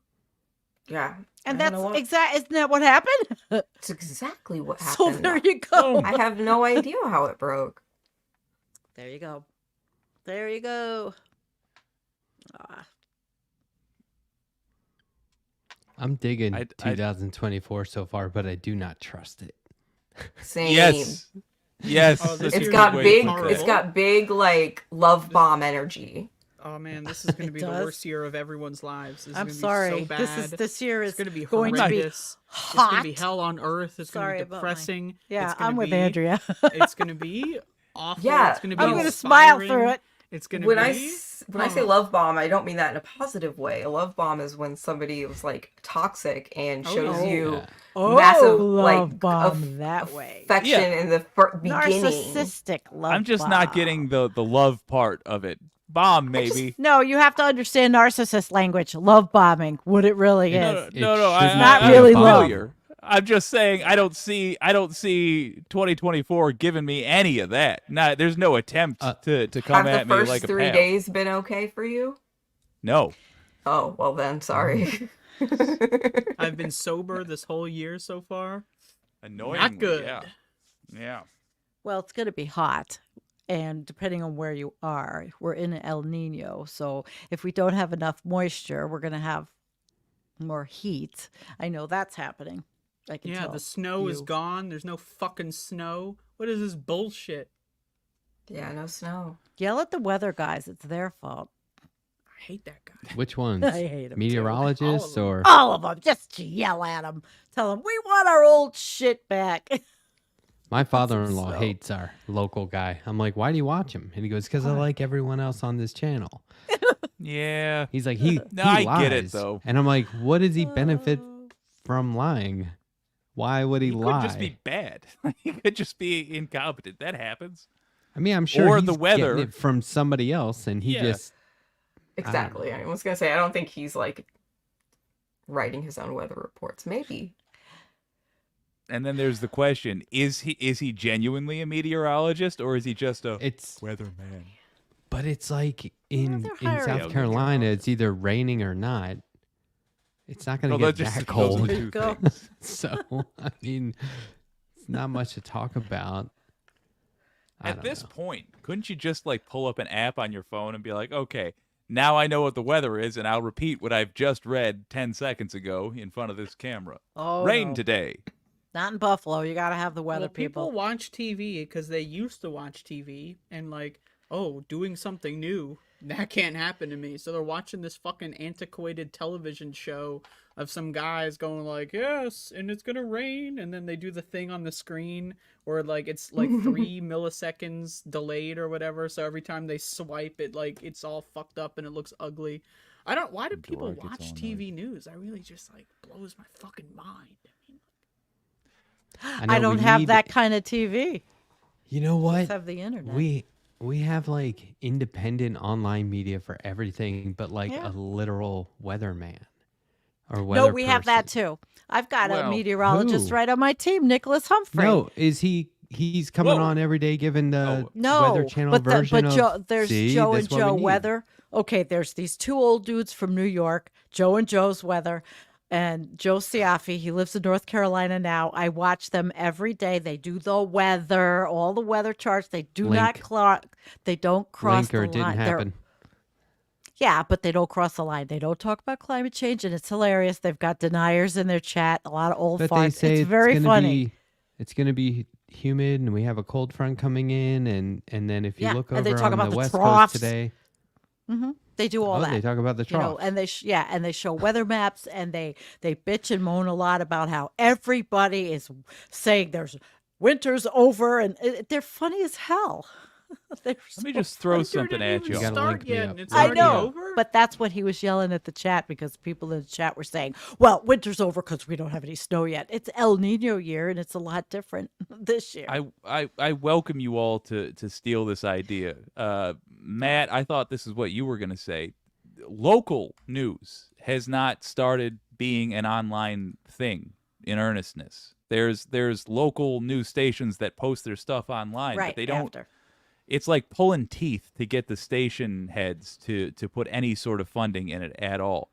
Yeah, And I don't that's know what- isn't that what happened? It's exactly what So happened. there you go. I have no idea how it broke. There you go. There you go. Ah, I'm digging I 2024 so far, but I do not trust it. Same. yes, yes. Oh, this that's a It's year's good got way to big. put horrible. It's that. got big like love bomb energy. Oh man, this is going to It be the does? worst year of everyone's lives. This is I'm going to sorry. be so bad. This year It's is going to be going to be horrendous. It's going to be hot. hell on earth. It's going to Sorry be about my- depressing. Yeah, It's gonna I'm with be, Andrea. It's going to be awful. Yeah, It's going to be I'm going to smile inspiring. through it. It's going to When be I say love bomb, I don't mean that in a positive way. A love bomb is when somebody was like toxic and Oh, shows yeah. you Yeah. massive love like bomb that way. affection in the beginning. Narcissistic love. I'm just bomb. not getting the love part of it. Bomb, maybe. No, you have to understand narcissist language. Love bombing, what it really No, is. no, no. It should not I'm really familiar. I'm just saying I don't see 2024 giving me any of that. There's no attempt to come Have the at me first like a 3 pal. days been okay for you? No. Oh, well then, sorry. I've been sober this whole year so far. Annoyingly, Not good. Yeah. Yeah. Well, it's going to be hot. And depending on where you are, we're in an El Nino. So if we don't have enough moisture, we're going to have more heat. I know that's happening. I can Yeah, tell the snow is you. gone. There's no fucking snow. What is this bullshit? Yeah, no snow. Yell at the weather guys. It's their fault. I hate that guy. Which ones? I hate 'em too. Meteorologists All or All of them. Just yell at them. Tell them, we want our old shit back. my father-in-law snow. hates our local guy. I'm like, why do you watch him? And he goes, because I like everyone else on this channel. Yeah. He's like, he No, he I get it, lies. though. And I'm like, what does he benefit from lying? Why would he He lie? could just be bad. He could just be incompetent. That happens. I mean, I'm sure or he's the weather. getting it from somebody else, and he Yeah. just Exactly. I was gonna say I don't think he's like writing his own weather reports. Maybe. And then there's the question: Is he genuinely a meteorologist, or is he just a it's. weatherman? But it's like in they're in hiring South Carolina, it's either raining or not. It's not going to get that cold. Those are two Go. things. So I mean, it's not much to talk about. I At don't this know. point, couldn't you just like pull up an app on your phone and be like, okay, now I know what the weather is, and I'll repeat what I've just read 10 seconds ago in front of this camera. Oh, Rain no. today. Not in Buffalo. You got to have the weather Well, people people. watch TV because they used to watch TV and like, oh, doing something new, that can't happen to me. So they're watching this fucking antiquated television show of some guys going like, yes, and it's gonna rain, and then they do the thing on the screen where like it's like 3 milliseconds delayed or whatever. So every time they swipe it, like it's all fucked up and it looks ugly. I don't. Why do people Door gets watch all TV news? I really just like blows my fucking mind. I know don't we have need- that kind of TV. You know what? Just have the internet. We have like independent online media for everything, but like Yeah. a literal weatherman or weather. No, we have that person. too. I've got a Well, meteorologist who? right on my team, Nicholas Humphrey. No, is he's coming Whoa. on every day giving the No, Weather Channel but version of Joe, there's See, Joe that's and what we Joe need. Weather. Okay, there's these two old dudes from New York, Joe and Joe's Weather, and Joe Siafi. He lives in North Carolina now. I watch them every day. They do the weather, all the weather charts. They do not Link. they don't cross Linker the didn't line. happen. Yeah, but they don't cross the line. They don't talk about climate change, and it's hilarious. They've got deniers in their chat, a lot of old But they farts. say It's very gonna funny. It's going to be humid, and we have a cold front coming in, and then if you Yeah, look and they over talk on about the the West troughs. Coast today, They do all that. they talk about the You know, troughs. and they show weather maps, and they bitch and moan a lot about how everybody is saying there's winter's over, and they're funny as hell. They're Let me so just throw funny. something at you. You gotta Start link me yet, up. and it's I already know, over? but that's what he was yelling at the chat because people in the chat were saying, "Well, winter's over because we don't have any snow yet. It's El Nino year, and it's a lot different this year." I welcome you all to steal this idea. Matt, I thought this is what you were going to say. Local news has not started being an online thing in earnestness. There's local news stations that post their stuff online, right but they don't. after. It's like pulling teeth to get the station heads to put any sort of funding in it at all.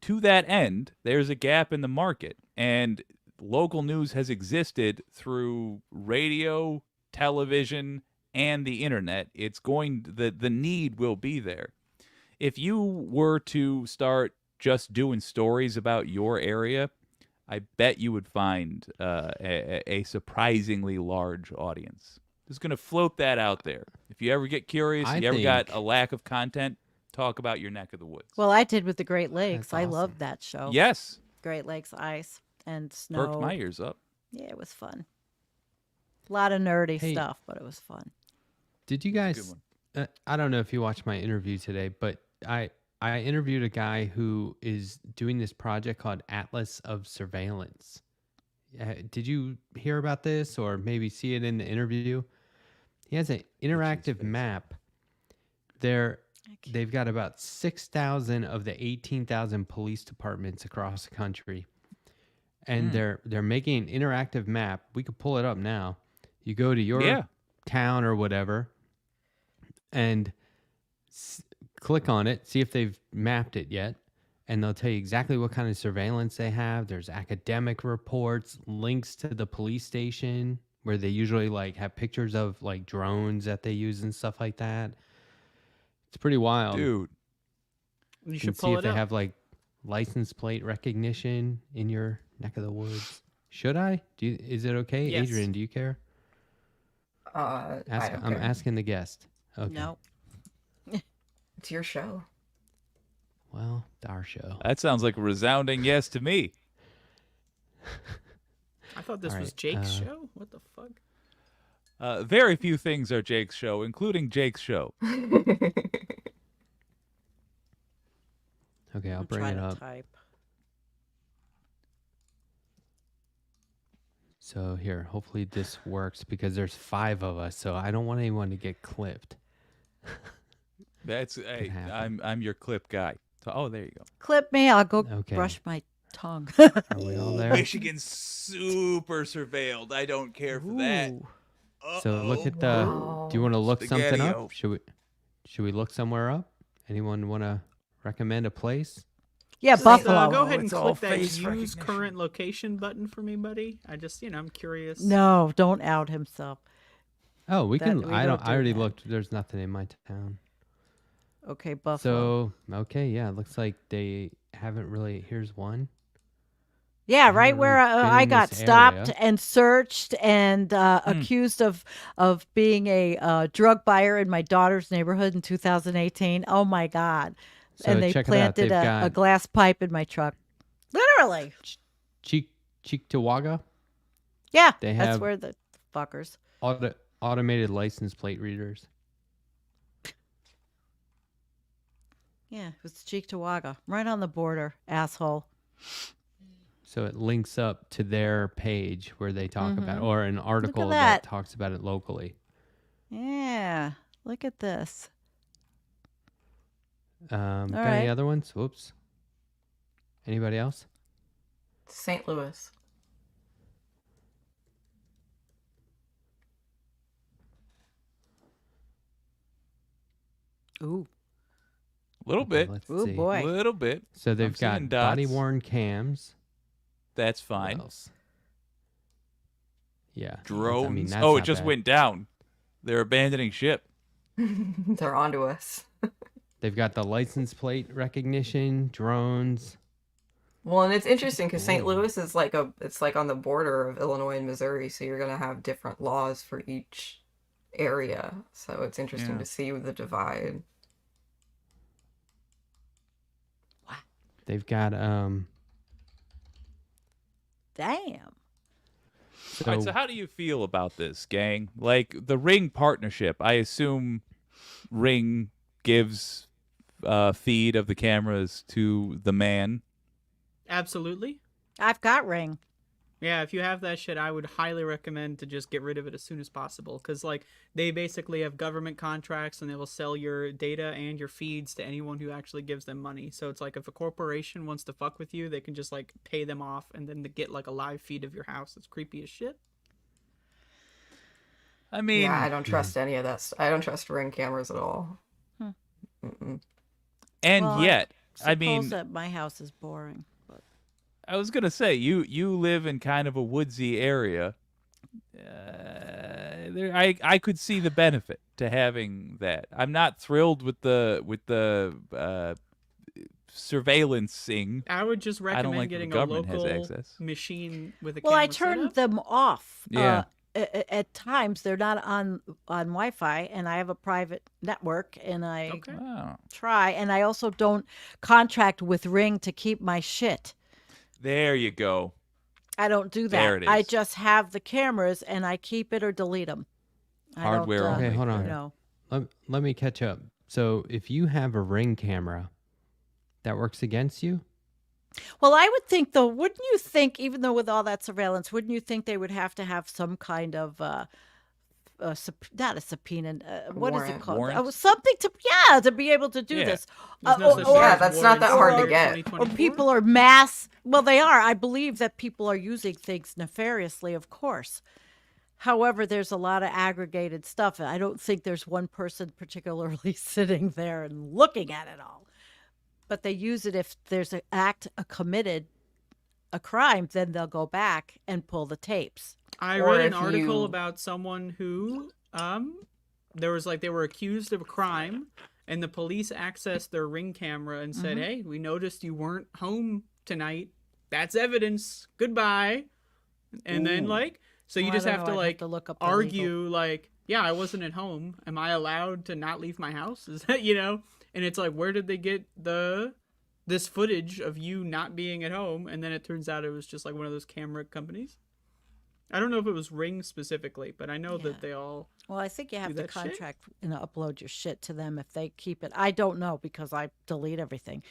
To that end, there's a gap in the market, and local news has existed through radio, television, and the internet. It's going the need will be there. If you were to start just doing stories about your area, I bet you would find a surprisingly large audience. Just going to float that out there. If you ever get curious, I you ever got think- a lack of content, talk about your neck of the woods. Well, I did with the Great Lakes. That's I awesome. loved that show. Yes, Great Lakes ice and perked snow. my ears up. Yeah, it was fun. A lot of nerdy Hey. stuff, but it was fun. Did you Good guys? one. I don't know if you watched my interview today, but I interviewed a guy who is doing this project called Atlas of Surveillance. Did you hear about this or maybe see it in the interview? He has an interactive map. They've got about 6,000 of the 18,000 police departments across the country. And they're making an interactive map. We could pull it up now. You go to your town or whatever and click on it, see if they've mapped it yet, and they'll tell you exactly what kind of surveillance they have. There's academic reports, links to the police station where they usually like have pictures of like drones that they use and stuff like that. It's pretty wild. Dude, You You can should see pull if it they up. have like license plate recognition in your neck of the woods. Should I? Is it okay? Yes. Adrian, do you care? I don't I'm care. asking the guest. Okay. No. It's your show. Well, it's our show. that sounds like a resounding yes to me. I thought this All was right, Jake's show. What the fuck? Very few things are Jake's show, including Jake's show. Okay, I'll I'll bring try it to up. type. So here, hopefully this works because there's 5 of us, so I don't want anyone to get clipped. That's hey, happen. I'm your clip guy. So, oh, there you go. Clip me. I'll go Okay. brush my tongue. Are we all there? Michigan's super surveilled. I don't care for that. Ooh. So look at the. Wow. Do you want to look something Spaghetti-o. up? Should we look somewhere up? Anyone want to recommend a place? Yeah, So, Buffalo. Go ahead and it's all click that face use recognition. current location button for me, buddy. I just, I'm curious. No, don't out himself. Oh, we That- can. we I don't don't. do I already that. looked. There's nothing in my town. Okay, Buffalo. So okay, yeah. It looks like they haven't really. Here's one. Yeah, haven't right where really been I in got this stopped area. and searched and accused of being a drug buyer in my daughter's neighborhood in 2018. Oh my God! So And they check it out. planted They've a got glass pipe in my truck. Literally. Cheektowaga Yeah, They that's have- where the fuckers. automated license plate readers. Yeah, it's Cheektowaga, right on the border, asshole. So it links up to their page where they talk about, or an article that. talks about it locally. Yeah, look at this. Got All any right. other ones? Whoops. Anybody else? St. Louis. Ooh, A little bit. Let's ooh see. boy. A little bit. So they've seeing got body dots. worn cams. That's What fine. else? Yeah. Drones. I mean, that's Oh, it not just bad. went down. They're abandoning ship. They're onto us. They've got the license plate recognition, drones. Well, and it's interesting because St. Ooh. Louis is like it's like on the border of Illinois and Missouri, so you're gonna have different laws for each area. So it's interesting Yeah. to see the divide. They've got Damn. so, All right, so how do you feel about this, gang? Like the Ring partnership, I assume Ring gives feed of the cameras to the man. Absolutely. I've got Ring. Yeah, if you have that shit, I would highly recommend to just get rid of it as soon as possible. Because, like, they basically have government contracts and they will sell your data and your feeds to anyone who actually gives them money. So it's like if a corporation wants to fuck with you, they can just, like, pay them off and then they get, like, a live feed of your house. It's creepy as shit. I mean, Yeah, I don't trust any of that. I don't trust Ring cameras at all. Mm-mm. and Well, yet, I Suppose mean, that my house is boring. But I was gonna say you live in kind of a woodsy area. I could see the benefit to having that. I'm not thrilled with the surveillancing. I would just I don't recommend like that the getting a government has local access. machine with a Well, camera I turned setup. them off. Yeah. At times they're not on Wi-Fi, and I have a private network, and I Okay. Oh. try, and I also don't contract with Ring to keep my shit. There you go. I don't do that. There it I is. just have the cameras, and I keep it or delete them. Hardware I don't, only. Okay, hold on. You know, Let me catch up. So if you have a Ring camera, that works against you? well, I would think though, wouldn't you think, even though with all that surveillance, wouldn't you think they would have to have some kind of not a subpoena, what is it Warrant. called? Warrant? Something to be able to do Yeah. this. There's no such thing Yeah, as that's not that warrants hard to in get. Or 2024. people are mass. Well, they are. I believe that people are using things nefariously, of course. However, there's a lot of aggregated stuff. I don't think there's one person particularly sitting there and looking at it all. But they use it if there's an act committed, a crime, then they'll go back and pull the tapes. I Or read an if article you- about someone who there was like they were accused of a crime and the police accessed their Ring camera and said, "Hey, we noticed you weren't home tonight. That's evidence. Goodbye." And then like so you Well, I just don't have know. to I'd like look up the legal- argue like, "Yeah, I wasn't at home. Am I allowed to not leave my house?" Is that, And it's like, where did they get this footage of you not being at home? And then it turns out it was just like one of those camera companies. I don't know if it was Ring specifically, but I know Yeah. that they all. Well, I think you have to that shit? contract and upload your shit to them if they keep it. I don't know because I delete everything.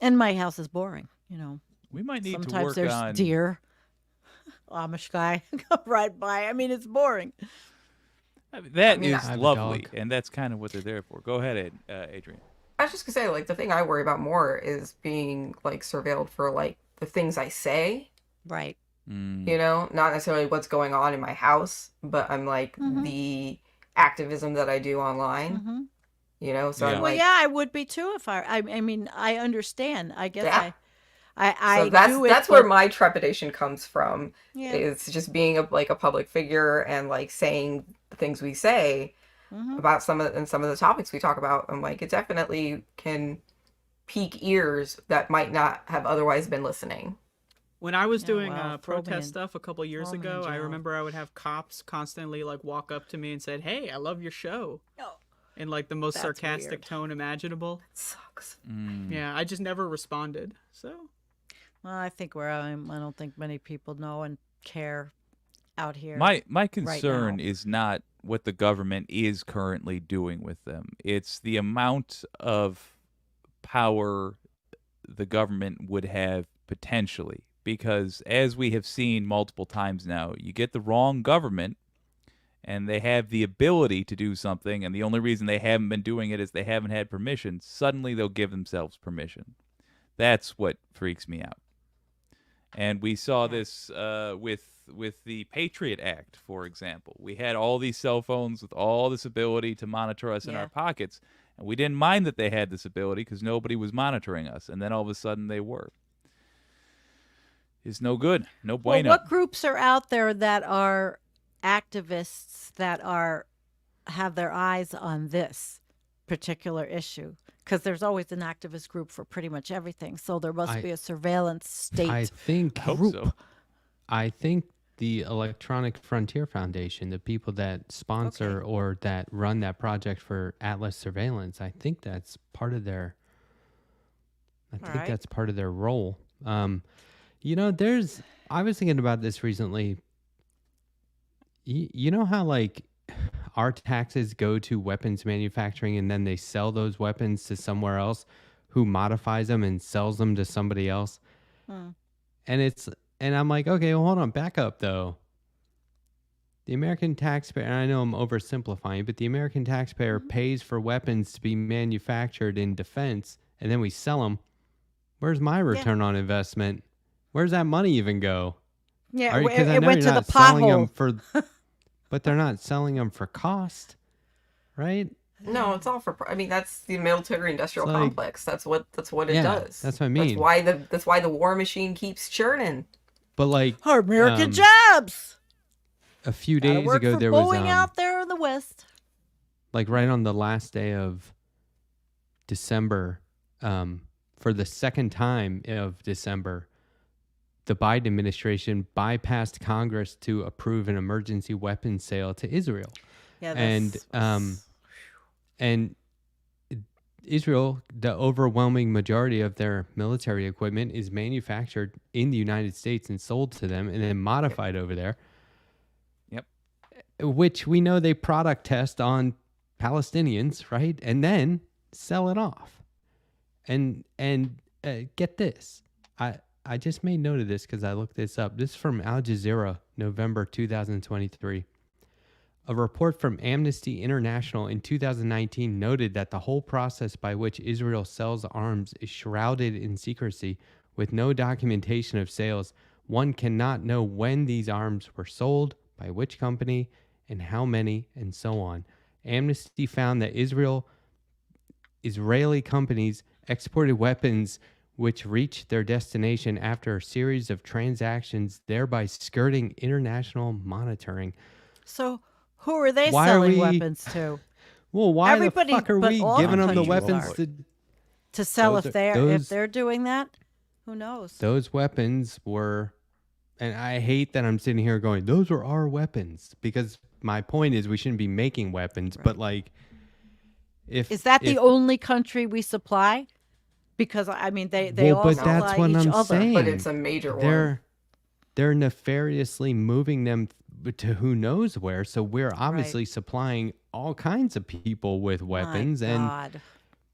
And my house is boring, We might need to Sometimes work there's on deer. Amish guy go right by. I mean, it's boring. That mean, is I have a lovely, dog. and that's kind of what they're there for. Go ahead, Adrian. I was just gonna say, like, the thing I worry about more is being like surveilled for like the things I say. Right. Mm. Not necessarily what's going on in my house, but I'm like the activism that I do online. Mhm. So Yeah. I'm Well, like, yeah, I would be too if I mean, I understand. I guess Yeah. I so that's do it. that's where but- my trepidation comes from. yeah. It's just being a public figure and like saying the things we say Mhm. about some of the topics we talk about. I'm like, it definitely can pique ears that might not have otherwise been listening. When I was Yeah, doing well, protest throw me in- stuff a couple years throw me in ago, I jail. remember I would have cops constantly like walk up to me and said, "Hey, I love your show," Oh, in like the most That's sarcastic weird. tone imaginable. It sucks. Mm. Yeah, I just never responded. So well, I think where I don't think many people know and care out here. My concern now. is not what the government is currently doing with them. It's the amount of power the government would have potentially. Because as we have seen multiple times now, you get the wrong government and they have the ability to do something, and the only reason they haven't been doing it is they haven't had permission. Suddenly they'll give themselves permission. That's what freaks me out. And we saw this with the Patriot Act, for example. We had all these cell phones with all this ability to monitor us in Yeah. our pockets, and we didn't mind that they had this ability because nobody was monitoring us. And then all of a sudden they were. It's no good. No Well, bueno. what groups are out there that are activists that have their eyes on this particular issue? Because there's always an activist group for pretty much everything. So there must I- be a surveillance state. I think I hope group. so. I think the Electronic Frontier Foundation, the people that sponsor or that run that project for Atlas surveillance, I think that's part of their Alright. that's part of their role. I was thinking about this recently. You know how like our taxes go to weapons manufacturing and then they sell those weapons to somewhere else who modifies them and sells them to somebody else? Hmm. And I'm like, okay, well, hold on, back up though. The American taxpayer, and I know I'm oversimplifying, but the American taxpayer pays for weapons to be manufactured in defense, and then we sell them. Where's my return on investment? Where's that money even go? Yeah, Because I it know went you're to the not selling them pothole. for, but they're not selling them for cost, right? No, it's all for. I mean, that's the military-industrial It's like- complex. That's what it Yeah, does. that's what I mean. That's why the war machine keeps churning. But like Our American um, jobs. a few Gotta days work ago, for there Boeing was out there in the West. like right on the last day of December, for the second time of December, the Biden administration bypassed Congress to approve an emergency weapons sale to Israel. Yeah, And this was- and Israel, the overwhelming majority of their military equipment is manufactured in the United States and sold to them and then modified over there. Yep. Which we know they product test on Palestinians, right? And then sell it off. And get this. I just made note of this because I looked this up. This is from Al Jazeera, November 2023. A report from Amnesty International in 2019 noted that the whole process by which Israel sells arms is shrouded in secrecy with no documentation of sales. One cannot know when these arms were sold, by which company, and how many, and so on. Amnesty found that Israeli companies exported weapons which reached their destination after a series of transactions, thereby skirting international monitoring. So who are they Why are selling we- weapons to? Well, why Everybody the fuck are but we all giving them the countries weapons are. to... To sell Those if are- they're those- doing that? Who knows? Those weapons were... And I hate that I'm sitting here going, those are our weapons. Because my point is we shouldn't be making weapons, but like... Is that the if- only country we supply? Because I mean, they Well, all but supply that's what each I'm other. saying. But it's a major one. They're nefariously moving them to who knows where. So we're obviously supplying all kinds of people with weapons, My and God.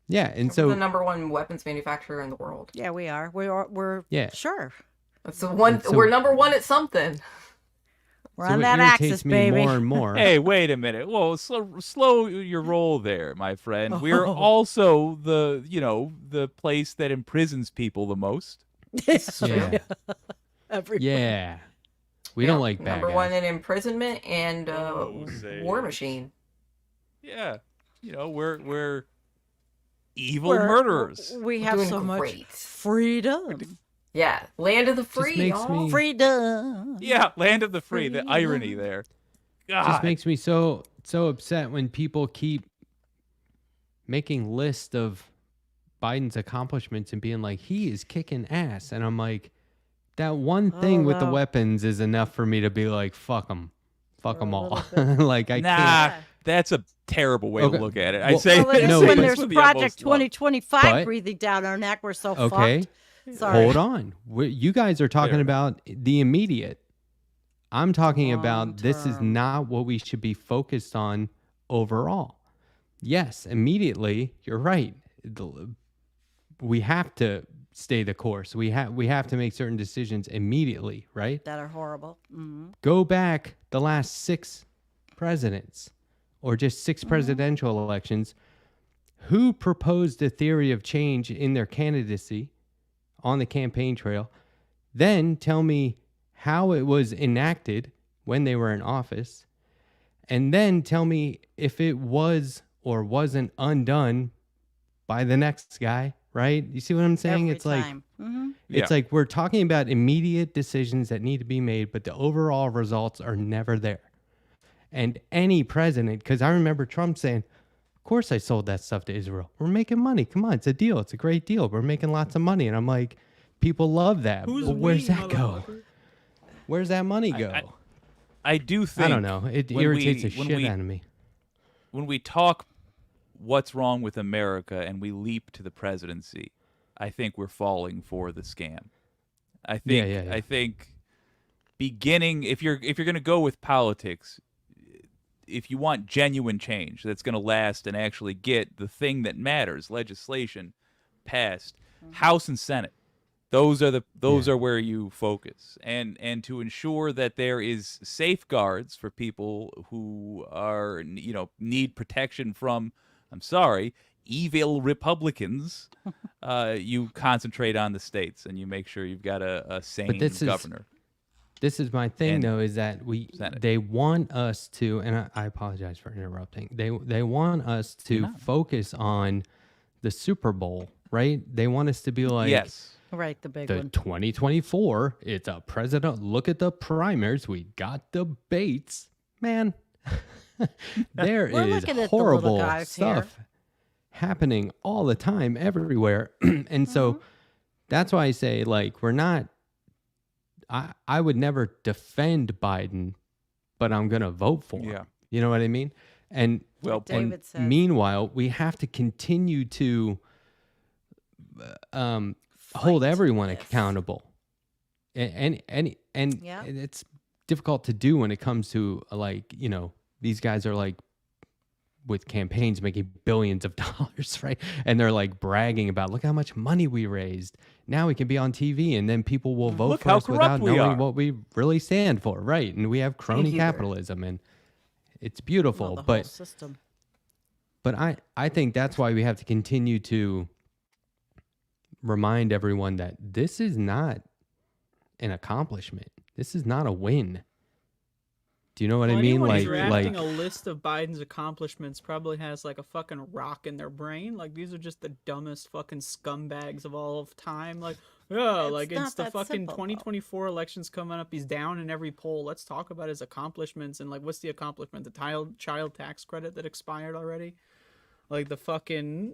yeah, and We're so the number one weapons manufacturer in the world. Yeah, we are. We're Yeah. sure. That's the one. So- we're number one at something. We're so on it that irritates axis, me baby. more and more. Hey, wait a minute. Whoa, slow your roll there, my friend. We're Oh. also the place that imprisons people the most. Yeah, Everybody. yeah. We Yeah, don't like bad number guys. one in imprisonment and Oh, say war it. machine. Yeah, we're evil We're- murderers. We We're have doing so much great. freedom. Yeah, land of the free. makes y'all. me- Freedom. Yeah, land of the free. The irony Freedom. there. Just God. makes me so upset when people keep making lists of Biden's accomplishments and being like, he is kicking ass, and I'm like, that one thing with the no. weapons is enough for me to be like, fuck them For a all. little Like I Nah, can't. that's a terrible way Okay. to look at it. Well- I say Well, it is No, when but- there's with the Project utmost love. 2025 But- breathing down our neck. We're so Okay. fucked. Sorry. Hold on. You guys are talking Fair. about the immediate. I'm talking about this is Long-term. not what we should be focused on overall. Yes, immediately, you're right. We have to stay the course. We have to make certain decisions immediately, right? That are horrible. Hmm. Go back the last 6 presidents or just 6 presidential elections. Who proposed a theory of change in their candidacy on the campaign trail? Then tell me how it was enacted when they were in office. And then tell me if it was or wasn't undone by the next guy, right? You see what I'm saying? Every It's like time. Hmm. it's Yeah. like we're talking about immediate decisions that need to be made, but the overall results are never there. And any president, because I remember Trump saying, of course I sold that stuff to Israel. We're making money. Come on, it's a deal. It's a great deal. We're making lots of money. And I'm like, people love that. Who's But where's we, that go? motherfucker? Where's that money go? I do think I don't know. It when irritates we- the when shit we- out of me. when we talk what's wrong with America and we leap to the presidency, I think we're falling for the scam. I think Yeah. I think beginning if you're going to go with politics, if you want genuine change that's going to last and actually get the thing that matters, legislation passed, House and Senate. Those are where you focus, and to ensure that there is safeguards for people who are need protection from, I'm sorry, evil Republicans. You concentrate on the states and you make sure you've got a sane this is- governor. This is my thing, And though, is that Senate. they want us to, and I apologize for interrupting. They want us to not. focus on the Super Bowl, right? They want us to be like, Yes. Right, the big the one. 2024, it's a president. Look at the primaries. We got debates. Man, there We're is looking at the little horrible guys here. stuff happening all the time everywhere. And so that's why I say, like, we're not, I would never defend Biden, but I'm going to vote for him. Yeah. You know what I mean? And Well, Like David says. meanwhile, we have to continue to hold Fight everyone this. accountable. And Yeah. it's difficult to do when it comes to, like, you know, these guys are like with campaigns making billions of dollars, right? And they're like bragging about, look how much money we raised. Now we can be on TV, and then people will vote Look for how us without corrupt we knowing are. what we really stand for, right? And we have crony Either. capitalism, and it's Well, beautiful. the whole but system. but I think that's why we have to continue to remind everyone that this is not an accomplishment. This is not a win. Do you know what I mean? Anyone Like drafting a list of Biden's accomplishments probably has like a fucking rock in their brain. Like these are just the dumbest fucking scumbags of all of time. Like, yeah, It's like not it's the that fucking simple, though. 2024 elections coming up. He's down in every poll. Let's talk about his accomplishments. And like, what's the accomplishment? The child tax credit that expired already? Like the fucking,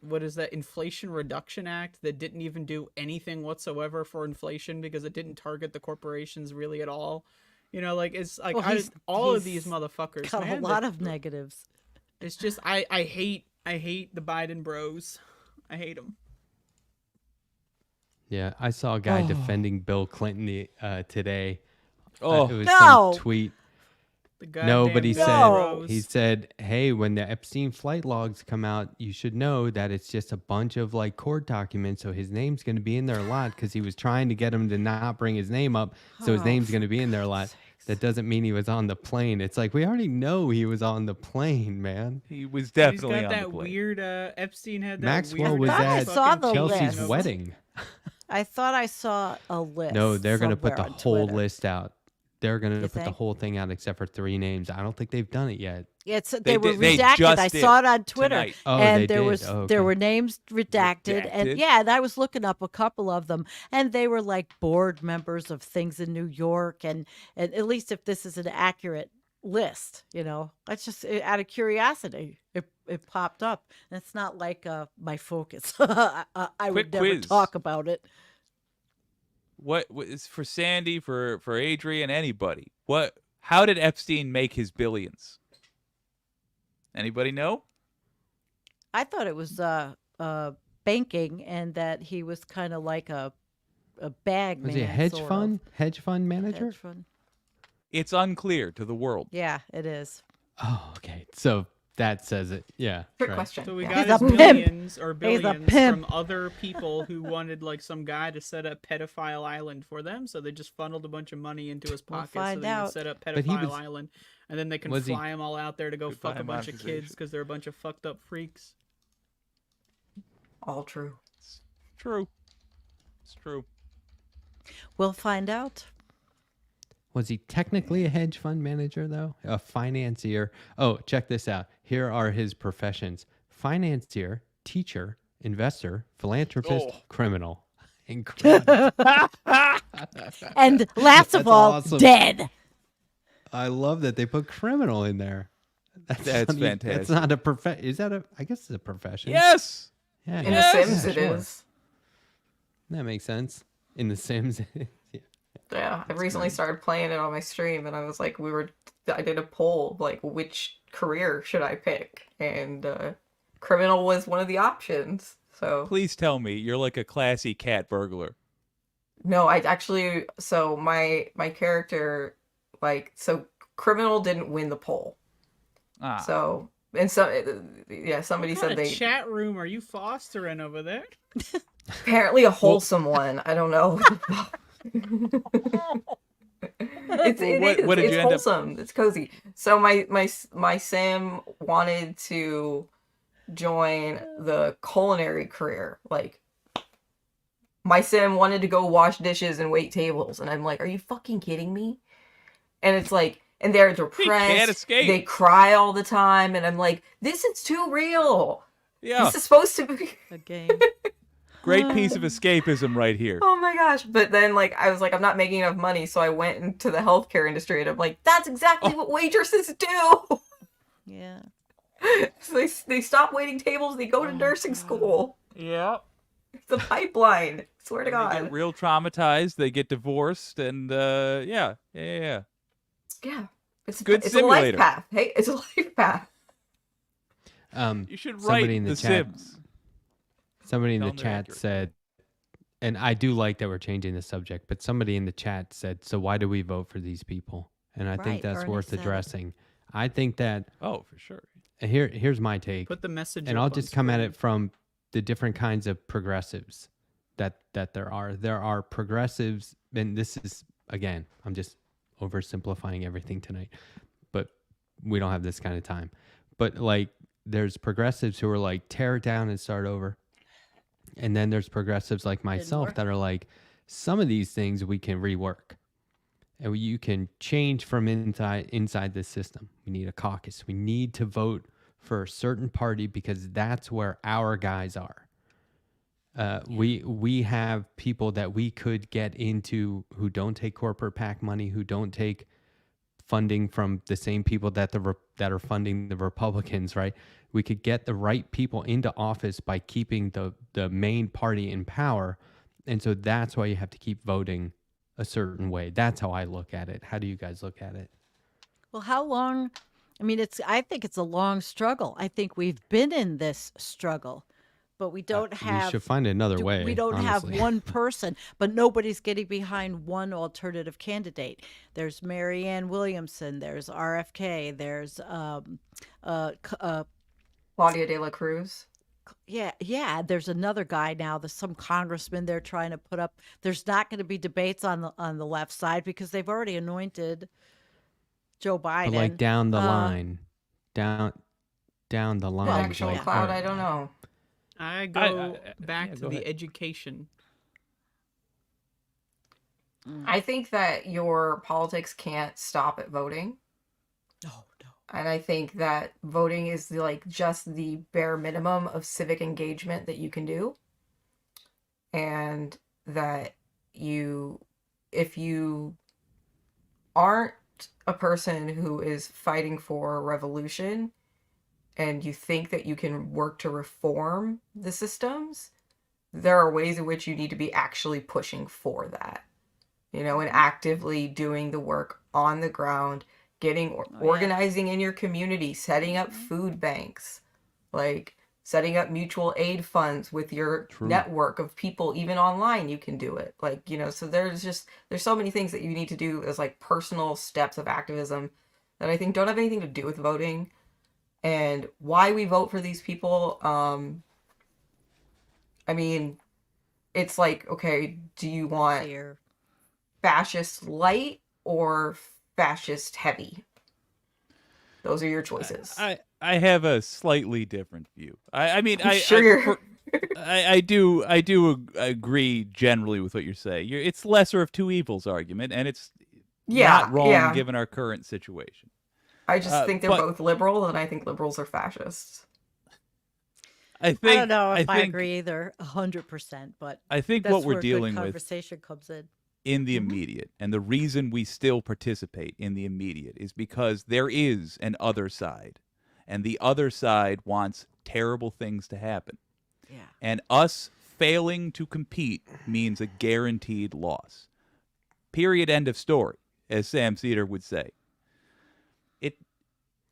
what is that, Inflation Reduction Act that didn't even do anything whatsoever for inflation because it didn't target the corporations really at all. You know, like it's like Well, all of he's these motherfuckers. Got man, a lot of negatives. It's just I hate the Biden bros. I hate them. Yeah, I saw a guy defending Bill Clinton today. Oh. It was No. some tweet. The No, but he goddamn said bros. he said, "Hey, when the Epstein flight logs come out, you should know that it's just a bunch of like court documents. So his name's going to be in there a lot because he was trying to get him to not bring his name up. So his Oh, name's going to be in there a lot. That doesn't mean he was on the plane. It's like we already know he was on the plane, man. He was He's definitely got on that the plane. weird Epstein had that Maxwell weird was I thought I at saw the Chelsea's list. wedding. I thought I saw a list. No, they're going to put the somewhere on whole Twitter. list out. They're going to You put the think? whole thing out except for 3 names. I don't think they've done it yet. They were they redacted. just I did saw it on Twitter, tonight. Oh, and they there did. was Oh, there okay. were names redacted, and Redacted? yeah, and I was looking up a couple of them, and they were like board members of things in New York, and at least if this is an accurate list, you know, that's just out of curiosity. It popped up, and it's not like my focus. I would Quick never quiz. talk about it. What is for Sandy, for Adrian, anybody? How did Epstein make his billions? Anybody know? I thought it was banking, and that he was kind of like a bag Was man. he a hedge sort of. fund? Hedge fund manager? Hedge fund. It's unclear to the world. Yeah, it is. Oh, okay. So that says it. Yeah. Trick right. question. So we Yeah. got He's his a pimp. millions or He's a billions pimp. from other people who wanted like some guy to set up pedophile island for them. So they just funneled a bunch of money into his We'll pocket so find they would out. set up But he pedophile was- island, and then they can was he- fly them all out there to go fuck Goodbye, a bunch of kids monetization. because they're a bunch of fucked up freaks. All true. True. It's true. We'll find out. Was he technically a hedge fund manager, though? A financier? Oh, check this out. Here are his professions: financier, teacher, investor, philanthropist, Oh. criminal. Incredible. And last of That's all, awesome. dead. I love that they put criminal in there. That's not even- That's fantastic. not a profession. Is that a? I guess it's a profession. Yes. Yeah. In Yes! The Sims, Yeah, it sure. is. That makes sense. In The Sims. Yeah. Yeah, I recently started playing it on my stream, and I was like, I did a poll of, like, which career should I pick, and criminal was one of the options. So Please tell me you're like a classy cat burglar. no, I actually, so my character, like, so criminal didn't win the poll. Ah. So and so yeah, somebody What said kind of they chat room are you fostering over there? apparently a wholesome one. I don't know. It's Well, what did it's you end up- wholesome. It's cozy. So my Sam wanted to join the culinary career. Like my Sim wanted to go wash dishes and wait tables, and I'm like, are you fucking kidding me? And it's like, and they're depressed. escape. They cry all the time, and I'm like, this is too real. Yeah. This is supposed to be. A game. Great piece of escapism right here. Oh my gosh. But then, like, I was like, I'm not making enough money, so I went into the healthcare industry, and I'm like, that's exactly what waitresses do. Yeah. So they stop waiting tables. They go to nursing school. Yeah. It's a pipeline. Swear to And they God. get real traumatized. They get divorced, and yeah. Yeah. It's Good it's a life simulator. path. Hey, it's a life path. You should Somebody write in the The chat- Sims. Somebody in Tell the 'em they're chat accurate. said, and I do like that we're changing the subject, but somebody in the chat said, so why do we vote for these people? And I think Right, that's Ernie worth said it. addressing. I think that Oh, for sure. here's my take. Put the message And up I'll on just come at screen. it from the different kinds of progressives that there are. There are progressives, and this is, again, I'm just oversimplifying everything tonight, but we don't have this kind of time. But like, there's progressives who are like, tear it down and start over. And then there's progressives like myself work. that are like, some of these things we can rework. And you can change from inside this system. We need a caucus. We need to vote for a certain party because that's where our guys are. We have people that we could get into who don't take corporate PAC money, who don't take funding from the same people that that are funding the Republicans, right? We could get the right people into office by keeping the main party in power. And so that's why you have to keep voting a certain way. That's how I look at it. How do you guys look at it? Well, how long? I mean, I think it's a long struggle. I think we've been in this struggle, but we don't We have. should find another way. We don't honestly. have one person, but nobody's getting behind one alternative candidate. There's Marianne Williamson. There's RFK. There's Claudia de la Cruz. yeah. There's another guy now. There's some congressman they're trying to put up. There's not going to be debates on the left side because they've already anointed Joe Biden. But like down the line, down the line. Election like, cloud. or- I don't know. I go back yeah, to go the ahead. education. I think that your politics can't stop at voting. No. And I think that voting is just the bare minimum of civic engagement that you can do. And that if you aren't a person who is fighting for a revolution and you think that you can work to reform the systems, there are ways in which you need to be actually pushing for that, and actively doing the work on the ground, organizing in your community, setting up food banks, setting up mutual aid funds with your network of people. Even online you can do it, so there's so many things that you need to do as personal steps of activism that I think don't have anything to do with voting. And why we vote for these people, I mean, it's okay, do you want fascist light or fascist heavy? Those are your choices. I have a slightly different view. I mean, I do agree generally with what you're saying. It's lesser of two evils argument, and it's not wrong given our current situation. I just think they're both liberal, and I think liberals are fascists. I don't know if I agree either 100%, but I think that's what we're where dealing good with conversation comes in the immediate, and the reason we still participate in the immediate is because there is an other side, and the other side wants terrible things to happen. Yeah. And us failing to compete means a guaranteed loss. Period. End of story, as Sam Cedar would say.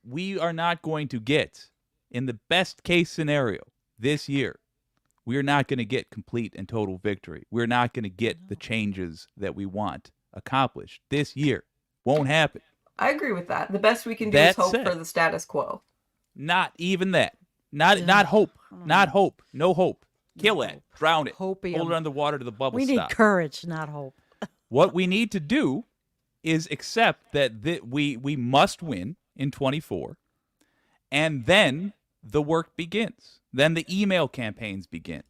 We are not going to get, in the best case scenario this year, we're not going to get complete and total victory. We're not going to get the changes that we want accomplished this year. Won't happen. I agree with that. The best we can do is hope for the status quo. Not even that. Not hope. Not hope. No hope. Kill it. Drown it. Hopium. Hold it underwater to the bubble We need stop. courage, not hope. What we need to do is accept that we must win in 24, and then the work begins. Then the email campaigns begin.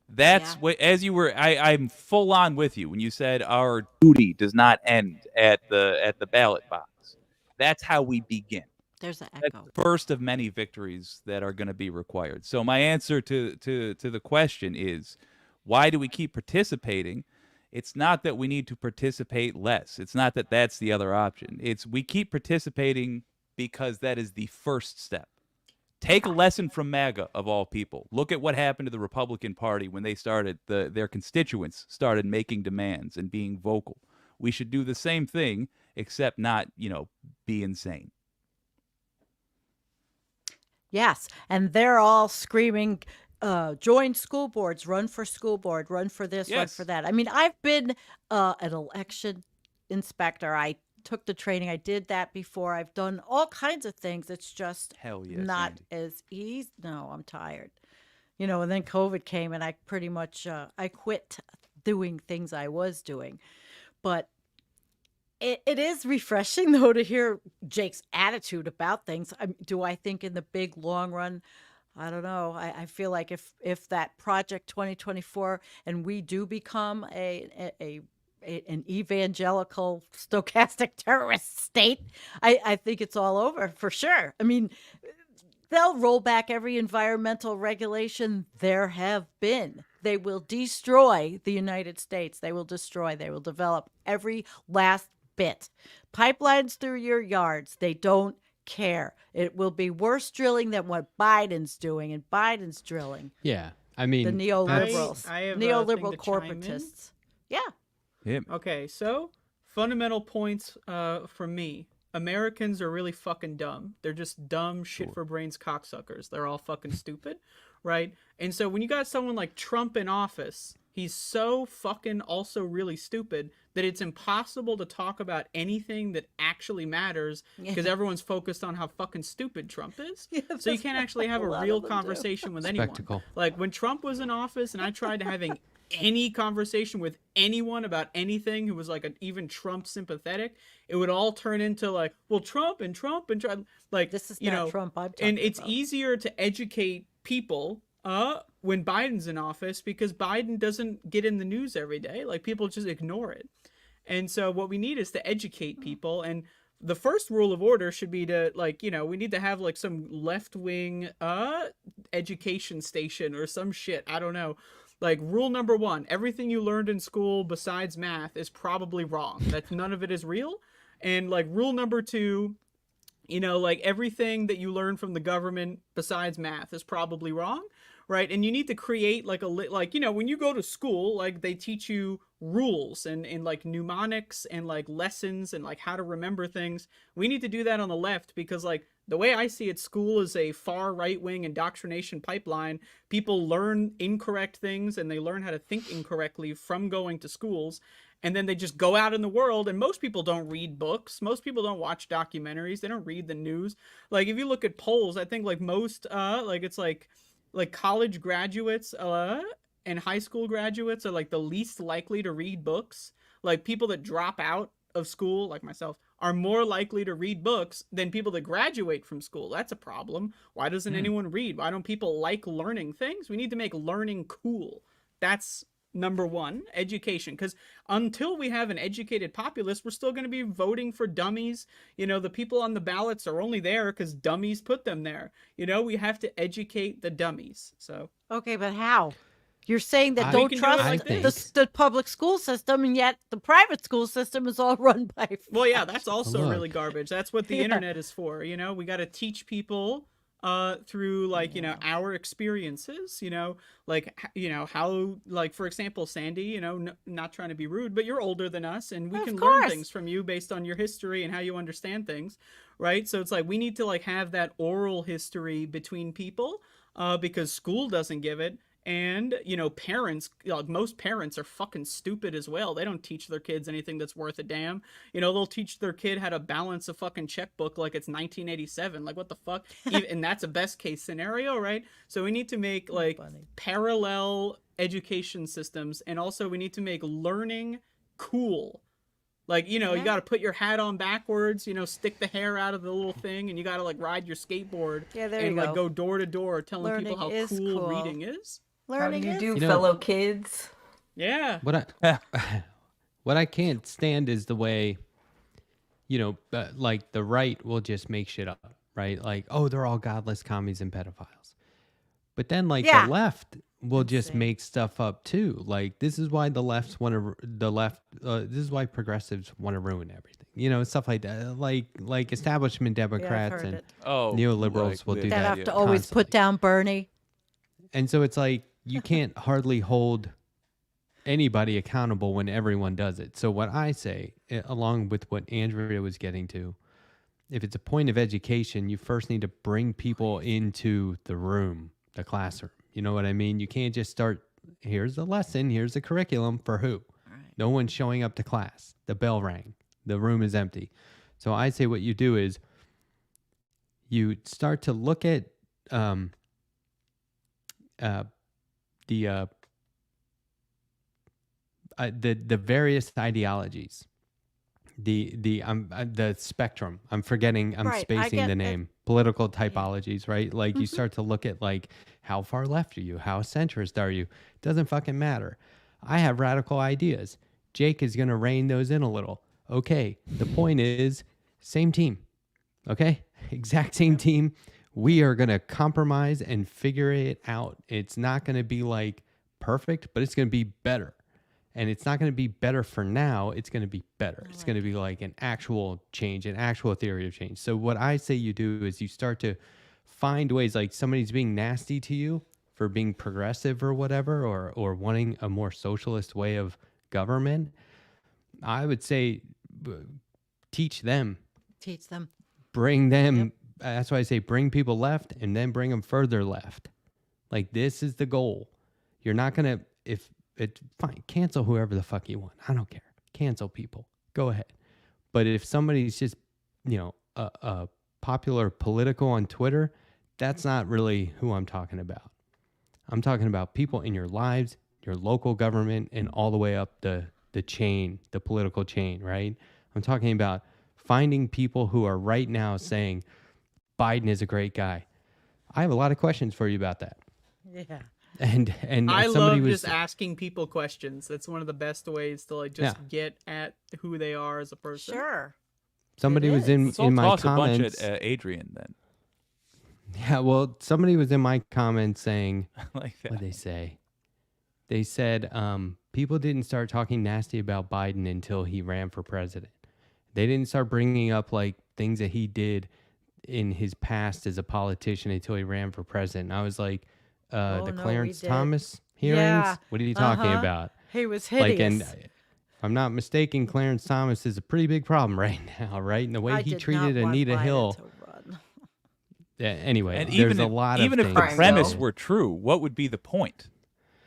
That's what, as you were, I'm full on with you when you said our duty does not end at the ballot box. That's how we begin. There's an That's echo. the first of many victories that are going to be required. So my answer to the question is, why do we keep participating? It's not that we need to participate less. It's not that that's the other option. It's we keep participating because that is the first step. Take a lesson from MAGA, of all people. Look at what happened to the Republican Party when they started, their constituents started making demands and being vocal. We should do the same thing, except not, be insane. Yes, and they're all screaming, join school boards, run for school board, run for this, run Yes. for that. I mean, I've been an election inspector. I took the training. I did that before. I've done all kinds of things. It's just Hell yes, not Sandy. as easy. No, I'm tired. And then COVID came and I pretty much, I quit doing things I was doing. But it is refreshing, though, to hear Jake's attitude about things. Do I think in the big long run? I don't know. I feel like if that Project 2024 and we do become an evangelical stochastic terrorist state, I think it's all over for sure. I mean, they'll roll back every environmental regulation there have been. They will destroy the United States. They will develop every last bit. Pipelines through your yards. They don't care. It will be worse drilling than what Biden's doing, and Biden's drilling. Yeah. I mean, The neoliberals. I have a neoliberal thing to chime in. corporatists. Yeah. Yeah. Okay, so fundamental points from me. Americans are really fucking dumb. They're just dumb shit for brains cocksuckers. They're all fucking stupid, right? And so when you got someone like Trump in office, he's so fucking also really stupid that it's impossible to talk about anything that actually matters because everyone's focused on how fucking stupid Trump is. So you can't actually have a lot real of them do. conversation with anyone. Spectacle. Like when Trump was in office and I tried to having any conversation with anyone about anything who was like even Trump sympathetic, it would all turn into like, well, Trump and Trump. Like, This is not Trump I'm talking and it's about. easier to educate people when Biden's in office because Biden doesn't get in the news every day. Like people just ignore it. And so what we need is to educate people. And the first rule of order should be to we need to have like some left-wing education station or some shit. I don't know. Like rule number 1, everything you learned in school besides math is probably wrong. That none of it is real. And like rule number 2, like everything that you learn from the government besides math is probably wrong, right? And you need to create like when you go to school, like they teach you rules and like mnemonics and like lessons and like how to remember things. We need to do that on the left because like the way I see it, school is a far right-wing indoctrination pipeline. People learn incorrect things and they learn how to think incorrectly from going to schools. And then they just go out in the world, and most people don't read books. Most people don't watch documentaries. They don't read the news. Like, if you look at polls, I think, like, most, it's like college graduates and high school graduates are, like, the least likely to read books. Like, people that drop out of school, like myself, are more likely to read books than people that graduate from school. That's a problem. Why doesn't anyone read? Why don't people like learning things? We need to make learning cool. That's number 1, education. Because until we have an educated populace, we're still going to be voting for dummies. The people on the ballots are only there because dummies put them there. We have to educate the dummies. So Okay, but how? You're saying that I- don't We can do it trust like the public school system, and yet the private school system is all run by. well, yeah, that's also Look. really garbage. That's what the Yeah. internet is for. We got to teach people through our experiences, how, like, for example, Sandy, not trying to be rude, but you're older than us and we Of can learn course. things from you based on your history and how you understand things, right? So it's like we need to have that oral history between people because school doesn't give it. And, parents, most parents are fucking stupid as well. They don't teach their kids anything that's worth a damn. They'll teach their kid how to balance a fucking checkbook like it's 1987. Like, what the fuck? And that's a best case scenario, right? So we need to make, Funny. parallel education systems. And also we need to make learning cool. Like, you got to put your hat on backwards, stick the hair out of the little thing, and you got to, ride your skateboard Yeah, there and, you go. go door to door telling people how Learning is cool cool. reading is. How do Learning you is do, You know- fellow kids? Yeah. What I can't stand is the way, like the right will just make shit up, right? Like, oh, they're all godless commies and pedophiles. But then, like, Yeah. the left will just Insane. make stuff up too. Like, this is why the lefts want to. This is why progressives want to ruin everything. stuff like that, like establishment Yeah, I've Democrats heard and it. Oh, neoliberals will do That that have to always constantly. put down Bernie. And so it's like you can't hardly hold anybody accountable when everyone does it. So what I say, along with what Andrea was getting to, if it's a point of education, you first need to bring people into the room, the classroom. You know what I mean? You can't just start, here's the lesson, here's the curriculum for who? Right. No one's showing up to class. The bell rang. The room is empty. So I say what you do is you start to look at the various ideologies, the spectrum. I'm forgetting. I'm Right, I spacing get the it. name. Political typologies, right? Like you start to look at like how far left are you? How centrist are you? Doesn't fucking matter. I have radical ideas. Jake is gonna rein those in a little. Okay. The point is, same team. Okay, exact same team. We are gonna compromise and figure it out. It's not gonna be like perfect, but it's gonna be better. And it's not going to be better for now. It's going to be better. It's going to be like an actual change, an actual theory of change. So what I say you do is you start to find ways, like somebody's being nasty to you for being progressive or whatever, or wanting a more socialist way of government. I would say teach them, Teach them. bring them. That's why I say bring people left and then bring them further left. Like this is the goal. You're not going to, if it's fine, cancel whoever the fuck you want. I don't care. Cancel people. Go ahead. But if somebody's just, a popular political on Twitter, that's not really who I'm talking about. I'm talking about people in your lives, your local government, and all the way up the chain, the political chain, right? I'm talking about finding people who are right now saying Biden is a great guy. I have a lot of questions for you about that. Yeah. And I somebody love was just asking people questions. That's one of the best ways to like just get at who they are as a person. Sure. somebody It was in Let's all in my toss a bunch comments. at Adrian then. Yeah, well, somebody was in my comments saying, Like that. what they say? They said people didn't start talking nasty about Biden until he ran for president. They didn't start bringing up like things that he did in his past as a politician until he ran for president. And I was like, Oh, the no, we Clarence did. Thomas hearings? Yeah. What are you talking Uh-huh. about? He was hideous. Like, and if I'm not mistaken, Clarence Thomas is a pretty big problem right now, right? And the way I he did treated not want Anita Biden Hill. to run. Anyway, And there's a lot even of if things. the premise that- were true, what would be the point?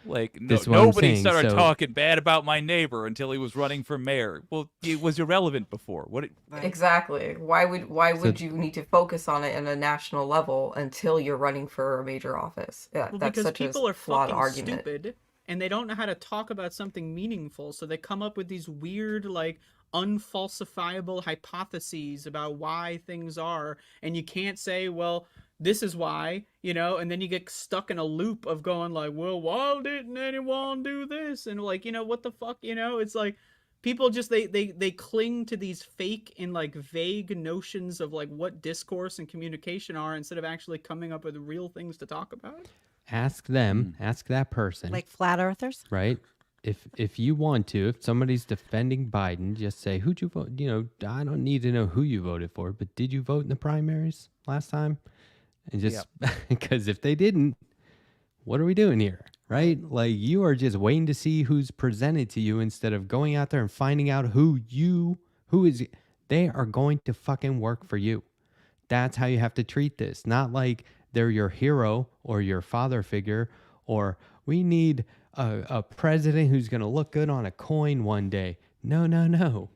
Like This is what I'm nobody saying, started so- talking bad about my neighbor until he was running for mayor. Well, it was irrelevant before. What? Exactly. Why would you need to focus on it in a national level until you're running for a major office? Yeah, Well, that's because such people a are flawed fucking argument. stupid and they don't know how to talk about something meaningful, so they come up with these weird, like, unfalsifiable hypotheses about why things are, and you can't say, well, this is why, and then you get stuck in a loop of going like, well, why didn't anyone do this? And like, what the fuck, it's like people just they cling to these fake and like vague notions of like what discourse and communication are instead of actually coming up with real things to talk about. Ask them, ask that person, Like flat earthers? right? If you want to, if somebody's defending Biden, just say, who'd you vote? I don't need to know who you voted for, but did you vote in the primaries last time? And just because if they didn't, what are we doing here? Right? Like you are just waiting to see who's presented to you instead of going out there and finding out they are going to fucking work for you. That's how you have to treat this. Not like they're your hero or your father figure, or we need a president who's going to look good on a coin one day. No.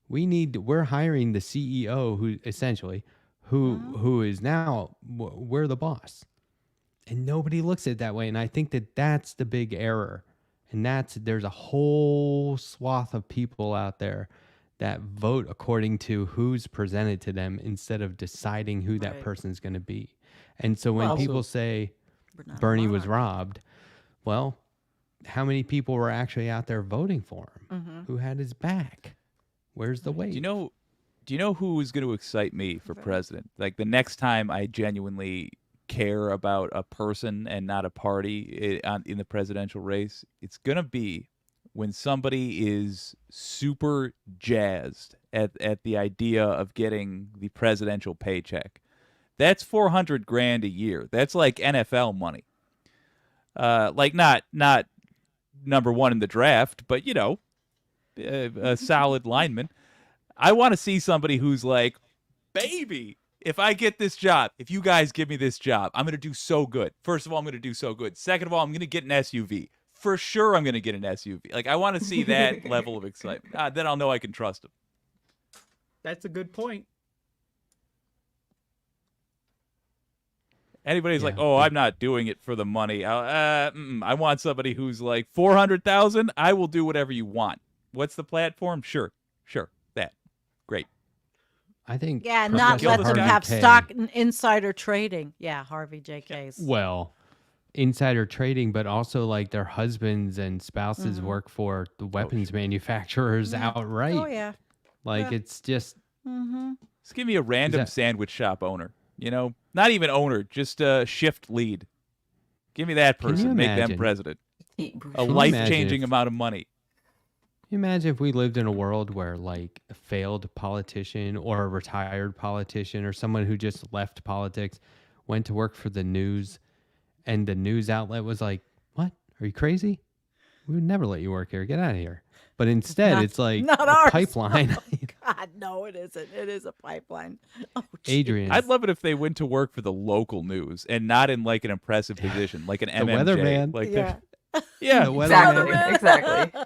We're hiring the CEO who essentially who is now we're the boss. And nobody looks at it that way. And I think that that's the big error. And there's a whole swath of people out there that vote according to who's presented to them instead of deciding who that Right. person's going to be. And so when Well, people say We're not a Bernie was monarchy. robbed, well, how many people were actually out there voting for him? Who had his back? Where's the weight? Do you know who is going to excite me for president? Like the next time I genuinely care about a person and not a party in the presidential race, it's going to be when somebody is super jazzed at the idea of getting the presidential paycheck. That's $400,000 a year. That's like NFL money. Like not number one in the draft, but a solid lineman. I want to see somebody who's like, baby, if I get this job, if you guys give me this job, I'm going to do so good. First of all, I'm going to do so good. Second of all, I'm going to get an SUV. For sure, I'm going to get an SUV. Like, I want to see that level of excitement. Then I'll know I can trust him. That's a good point. Anybody's like, oh, I'm not doing it for the money. I want somebody who's like, 400,000, I will do whatever you want. What's the platform? Sure, that. Great. I think. Yeah, not Professor let them Harvey have K- stock and insider trading. Yeah, Harvey J.K.'s. Well, insider trading, but also like their husbands and spouses work for the weapons manufacturers outright. Oh, yeah. Like it's just. Just give me a random that- sandwich shop owner. Not even owner, just a shift lead. Give me that Can you person. Make them imagine? president. Eat A bruschetta. you life-changing imagine if- amount of money. Can you imagine if we lived in a world where like a failed politician or a retired politician or someone who just left politics went to work for the news and the news outlet was like, what? Are you crazy? We would never let you work here. Get out of here. But instead, Not- it's like not a ours. pipeline. God, no, it isn't. It is a pipeline. Oh, Adrian, I'd love it if they went to work for the local news and not in like an impressive position, like an MMJ. weatherman. Like yeah. yeah. The Exactly. weatherman. Exactly.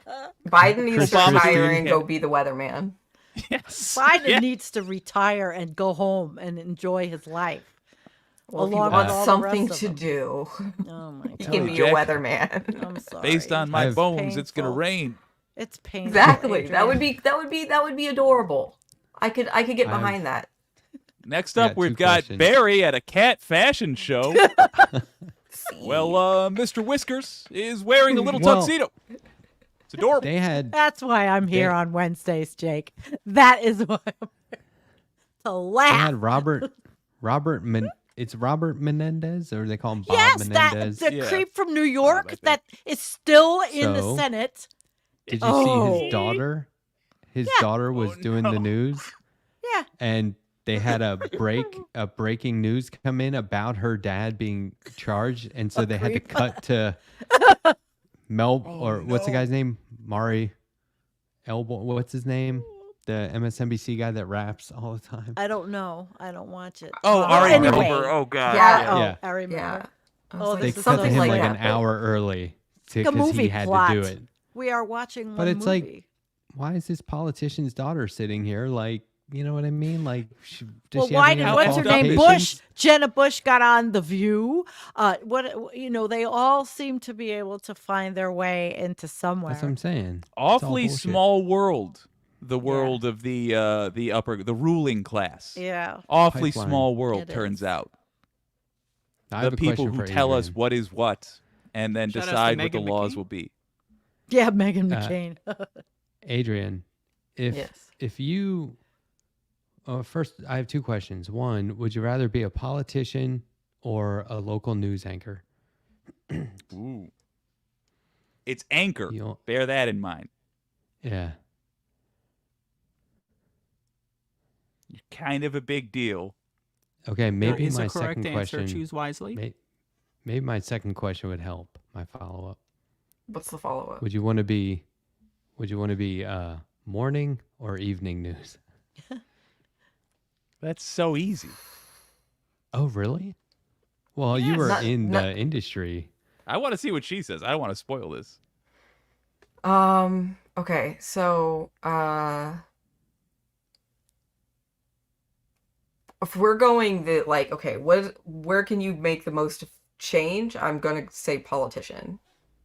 Biden needs Chris to retire Christie. and go be the weatherman. Yes. Biden Yeah. needs to retire and go home and enjoy his life. Well, if he Along with wants all the something rest to of them. do, Oh my he god. can you, be a Jack. weatherman. I'm sorry. Based on my I've- bones, it's gonna Painful. rain. It's painful. Exactly. That Adrian. would be adorable. I could get I've- behind that. Next I up, got we've two got questions. Barry at a cat fashion show. See? Well, Mr. Whiskers is wearing a little Well- tuxedo. It's adorable. They had That's why I'm here They- on Wednesdays, Jake. That is why I'm here. To they laugh. had it's Robert Menendez, or they call him Bob Yes, Menendez. the Yeah. creep from New I York think. that is still in the So? Senate. Did you see Oh. his daughter? His Yeah. daughter was doing no. the news, Yeah. and they had a breaking news come in about her dad being charged, and so A they had to creep. cut to or what's the guy's name? Mari Elbo. What's his name? The MSNBC guy that raps all the time. I don't know. I don't watch it. Oh, Uh, Ari anyway. Melber. Oh, God. Yeah. Oh, Yeah. I remember. Yeah. I was Oh, like, this They is cut so to him something like sad. an hour early Like a because movie he had plot. to do it. We are watching But one it's like- movie. Why is this politician's daughter sitting here? Like, you know what I mean? Like, does Well, she have why any did other what's her name? Bush, qualifications? Jenna Bush got on The View. They all seem to be able to find their way into somewhere. That's what I'm saying. It's all Awfully bullshit. small world. The world of the ruling class. Yeah. Awfully Pipeline. small world, It turns is. out. I The have a people question who for tell us Adrian. what is what and then Shout out to decide what the Meghan laws McCain. will be. Yeah, Megan Uh, McCain. Adrian, Yes. if you first, I have two questions. One, would you rather be a politician or a local news anchor? Ooh. It's anchor. You'll- Bear that in mind. Yeah. You're kind of a big deal. Okay, There maybe is my a correct second answer. question. Choose wisely. Maybe my second question would help. My follow up. What's the follow up? Would you want to be? Morning or evening news? That's so easy. Oh, really? Well, you Yes. were Not- in not- the industry. I want to see what she says. I don't want to spoil this. Okay, so if we're going the like, okay, where can you make the most change? I'm gonna say politician.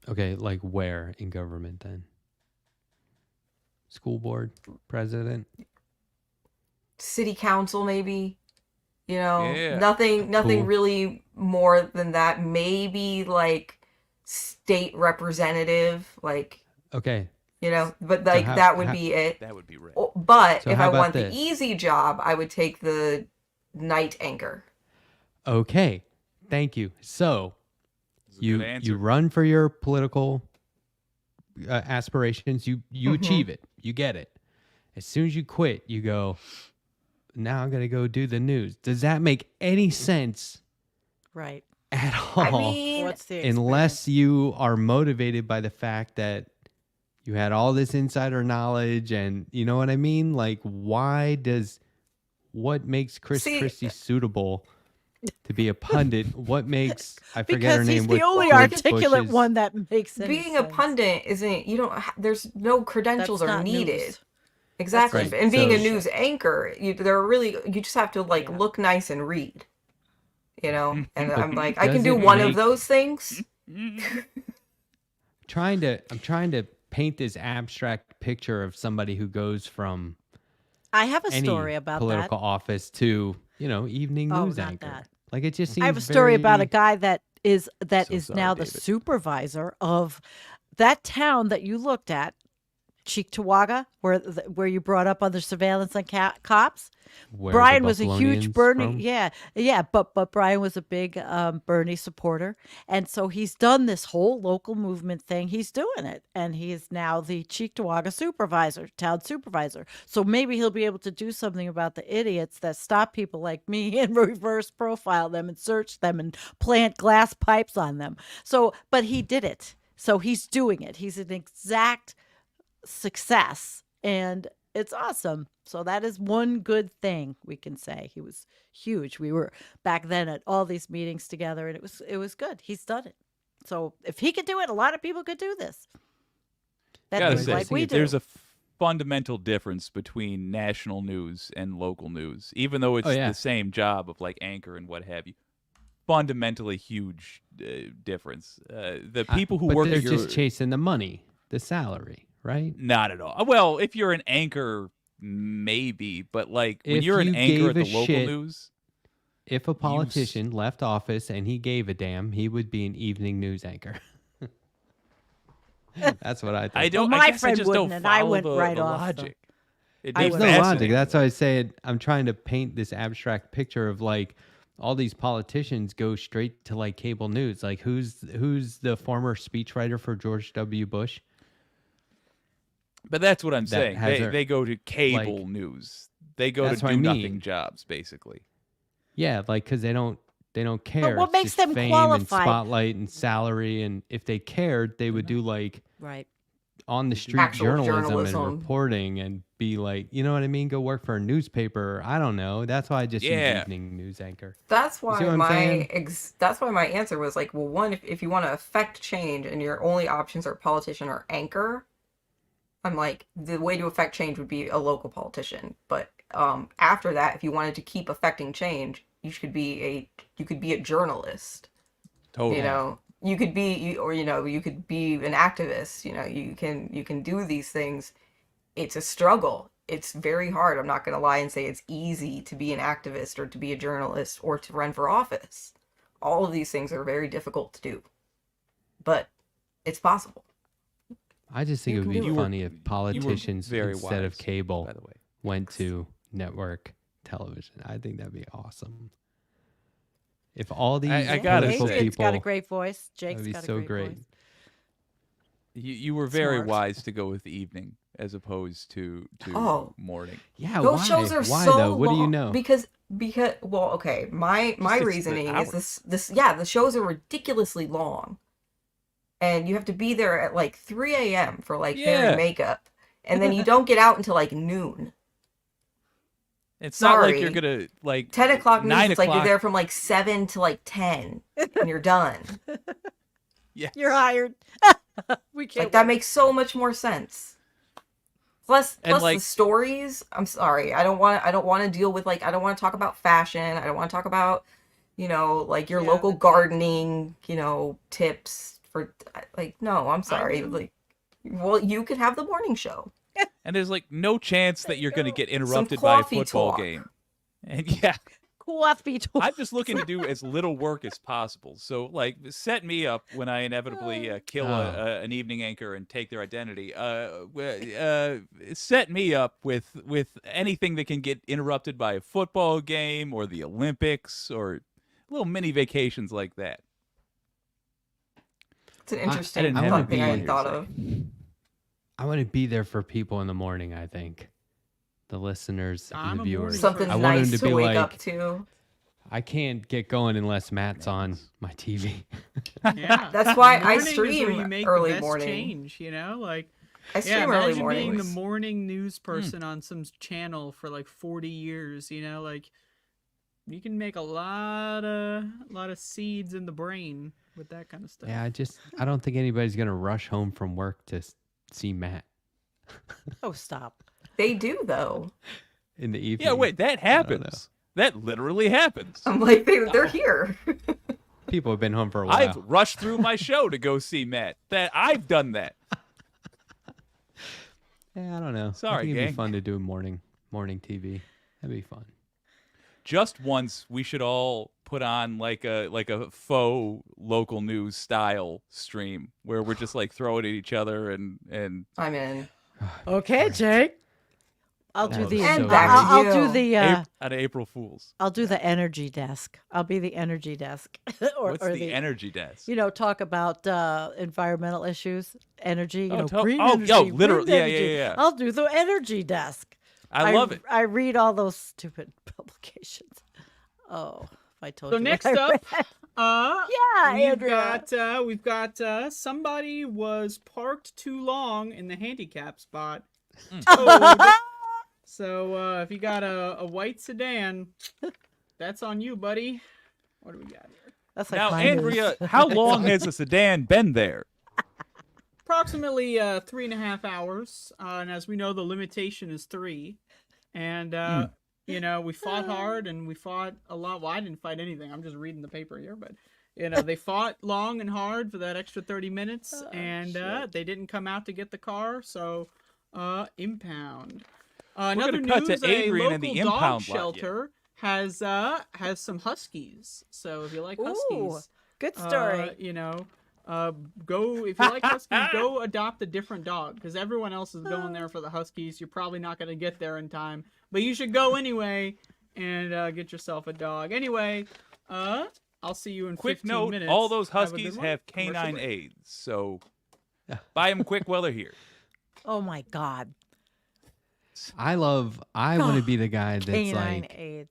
Okay, like where in government then? School board, president. City council, maybe. You know, Yeah. nothing Cool. really more than that. Maybe like state representative, like, Okay, you know, but like how- that would how- be it. That would be right. But So if how I about want this? the easy job, I would take the night anchor. okay. Thank you. So That's a you good answer. you run for your political aspirations. You Mhm. achieve it. You get it, As soon as you quit, you go, now I'm going to go do the news. Does that make any sense Right. at I all? mean, What's the Unless experience? you are motivated by the fact that you had all this insider knowledge and you know what I mean? Like, what makes Chris See- Christie suitable to be a pundit? What makes, I forget her Because name. he's the with only George articulate Bush's- one that makes any being a sense. pundit isn't, you don't, there's no credentials That's are not needed. news. Exactly. Right. And being a So- news anchor, you just have to like Yeah. look nice and read. You know? And But I'm like, I can does do it one of make- those things. I'm trying to paint this abstract picture of somebody who goes from I have a any story about political office to, evening Oh, news not anchor. that. Like it just that. seems I have a story about a very- guy that is So sorry, now the David. supervisor of that town that you looked at, Cheektowaga, where you brought up on the surveillance and cops. where Brian the was a huge Buffalonians Bernie, from. yeah, but Brian was a big Bernie supporter, and so he's done this whole local movement thing. He's doing it, and he is now the Cheektowaga town supervisor. So maybe he'll be able to do something about the idiots that stop people like me and reverse profile them and search them and plant glass pipes on them. So, but he did it, so he's doing it. He's an exact success, and it's awesome. So that is one good thing we can say. He was huge. We were back then at all these meetings together, and it was good. He's done it. So if he could do it, a lot of people could do this. That Gotta do say, like we do. there's a fundamental difference between national news and local news, even though it's Oh, yeah. the same job of like anchor and what have you. Fundamentally huge difference. The people who but work they're at your just chasing the money, the salary, right? not at all. Well, if you're an anchor, maybe, but like when If you're an you anchor at gave the a local shit- news, If a politician left office and he gave a damn, he would be an evening news anchor. That's what I think. I don't. Well, I my guess friend I just don't wouldn't, and I follow went the, right the off the- logic. It'd I be would- There's no logic. fascinating. That's why I say I'm trying to paint this abstract picture of like all these politicians go straight to like cable news. Like who's the former speechwriter for George W. Bush? But that's what I'm saying. has They, her- they go to cable like- news. They go to That's what do I nothing mean. jobs, basically. Yeah, like because they don't care. what It's makes just them fame qualified? and spotlight and salary, and if they cared, they would do like Right. on the street Actual journalism journalism. and reporting and be like, you know what I mean? Go work for a newspaper. I don't know. That's why I just Yeah. use evening news anchor. That's see why what I'm saying? that's why my answer was like, well, one, if you want to affect change and your only options are politician or anchor, I'm like, the way to affect change would be a local politician. But after that, if you wanted to keep affecting change, you could be a journalist. Totally. You know, you could be you could be an activist. You know, you can do these things. It's a struggle. It's very hard. I'm not going to lie and say it's easy to be an activist or to be a journalist or to run for office. All of these things are very difficult to do, but it's possible. I just think You it would can be do it. funny if politicians very instead of wise, cable by the way. went to network television. I think that'd be awesome. If all these I gotta political say- Adrian's people, got a great voice. Jake's that'd be got a so great, great. voice. You were very Smart. wise to go with the evening as opposed to Oh. morning. Yeah, Those why? shows are Why so though? What do you long- know? Because well, okay, my Just it's the reasoning is hours. this yeah, the shows are ridiculously long. And you have to be there at like 3 a.m. for like hair Yeah. and makeup. And then you don't get out until like noon. It's not like Sorry. you're gonna like 10 o'clock news, 9 it's like you're o'clock- there from like 7 to like 10 and you're done. Yeah. You're hired. We can't. Like that wait. makes so much more sense. Plus And, the like- stories, I'm sorry. I don't want to deal with like I don't want to talk about fashion. I don't want to talk about, like your Yeah, local that's- gardening, tips for like no, I'm sorry. do. Like well, you could have the morning show. and there's like no chance that you're gonna get interrupted by a coffee football talk. game. And yeah, Coffee talk. I'm just looking to do as little work as possible. So like set me up when I inevitably kill an evening anchor and take their identity. Set me up with anything that can get interrupted by a football game or the Olympics or little mini vacations like that. It's an interesting didn't have to thing be I on hadn't here thought a of. I want to be there for people in the morning. I think the listeners I'm and the a viewers. morning Something I want nice him to to be wake like, up to. I can't get going unless Matt's on my TV. Yeah. That's why I Morning is where stream you make early the best morning. change, like I yeah, stream early imagine being the mornings. morning news person on some channel for like 40 years, like you can make a lot of seeds in the brain with that kind of stuff. Yeah, I don't think anybody's gonna rush home from work to see Matt Oh, stop. They do though. in the evening. Yeah, wait, that happens. That literally happens. I'm like they're here. People have been home for a while. I've rushed through my show to go see Matt. I've done that. Yeah, I don't know. I Sorry, think it'd gang. be fun to do morning TV. That'd be fun. Just once, we should all put on like a faux local news style stream where we're just like throwing at each other and I'm in. Okay, Jake. I'll That do was the. so I'll good. do the. at April Fools. I'll do the energy desk. I'll be the energy desk. What's the energy desk? Talk about environmental issues, energy. Green oh, energy. yo, wind literally, yeah, energy. yeah. I'll do the energy desk. I love it. I read all those stupid publications. Oh, if I told So you. next what I up, read. Andrea. we've got somebody was parked too long in the handicap spot. Towed. So if you got a white sedan, that's on you, buddy. What do we got here? That's like Now, my Andrea, news. how long has a sedan been there? Approximately 3.5 hours, and as we know, the limitation is 3. And we fought hard and we fought a lot. Well, I didn't fight anything. I'm just reading the paper here, but they fought long and hard for that extra 30 minutes, and they didn't come out to get the car, so impound. Another gonna cut news: to Adrian a local and the dog impound lot, shelter has some huskies. So if you like Ooh, huskies, good story. go if you like huskies, go adopt a different dog because everyone else is going there for the huskies. You're probably not going to get there in time, but you should go anyway and get yourself a dog. Anyway, I'll see you in Quick 15 note, minutes. all those Have a good huskies one. have Commercial canine break. aids, so buy them quick while they're here. Oh my God. I want to be the guy that's Canine like, AIDS.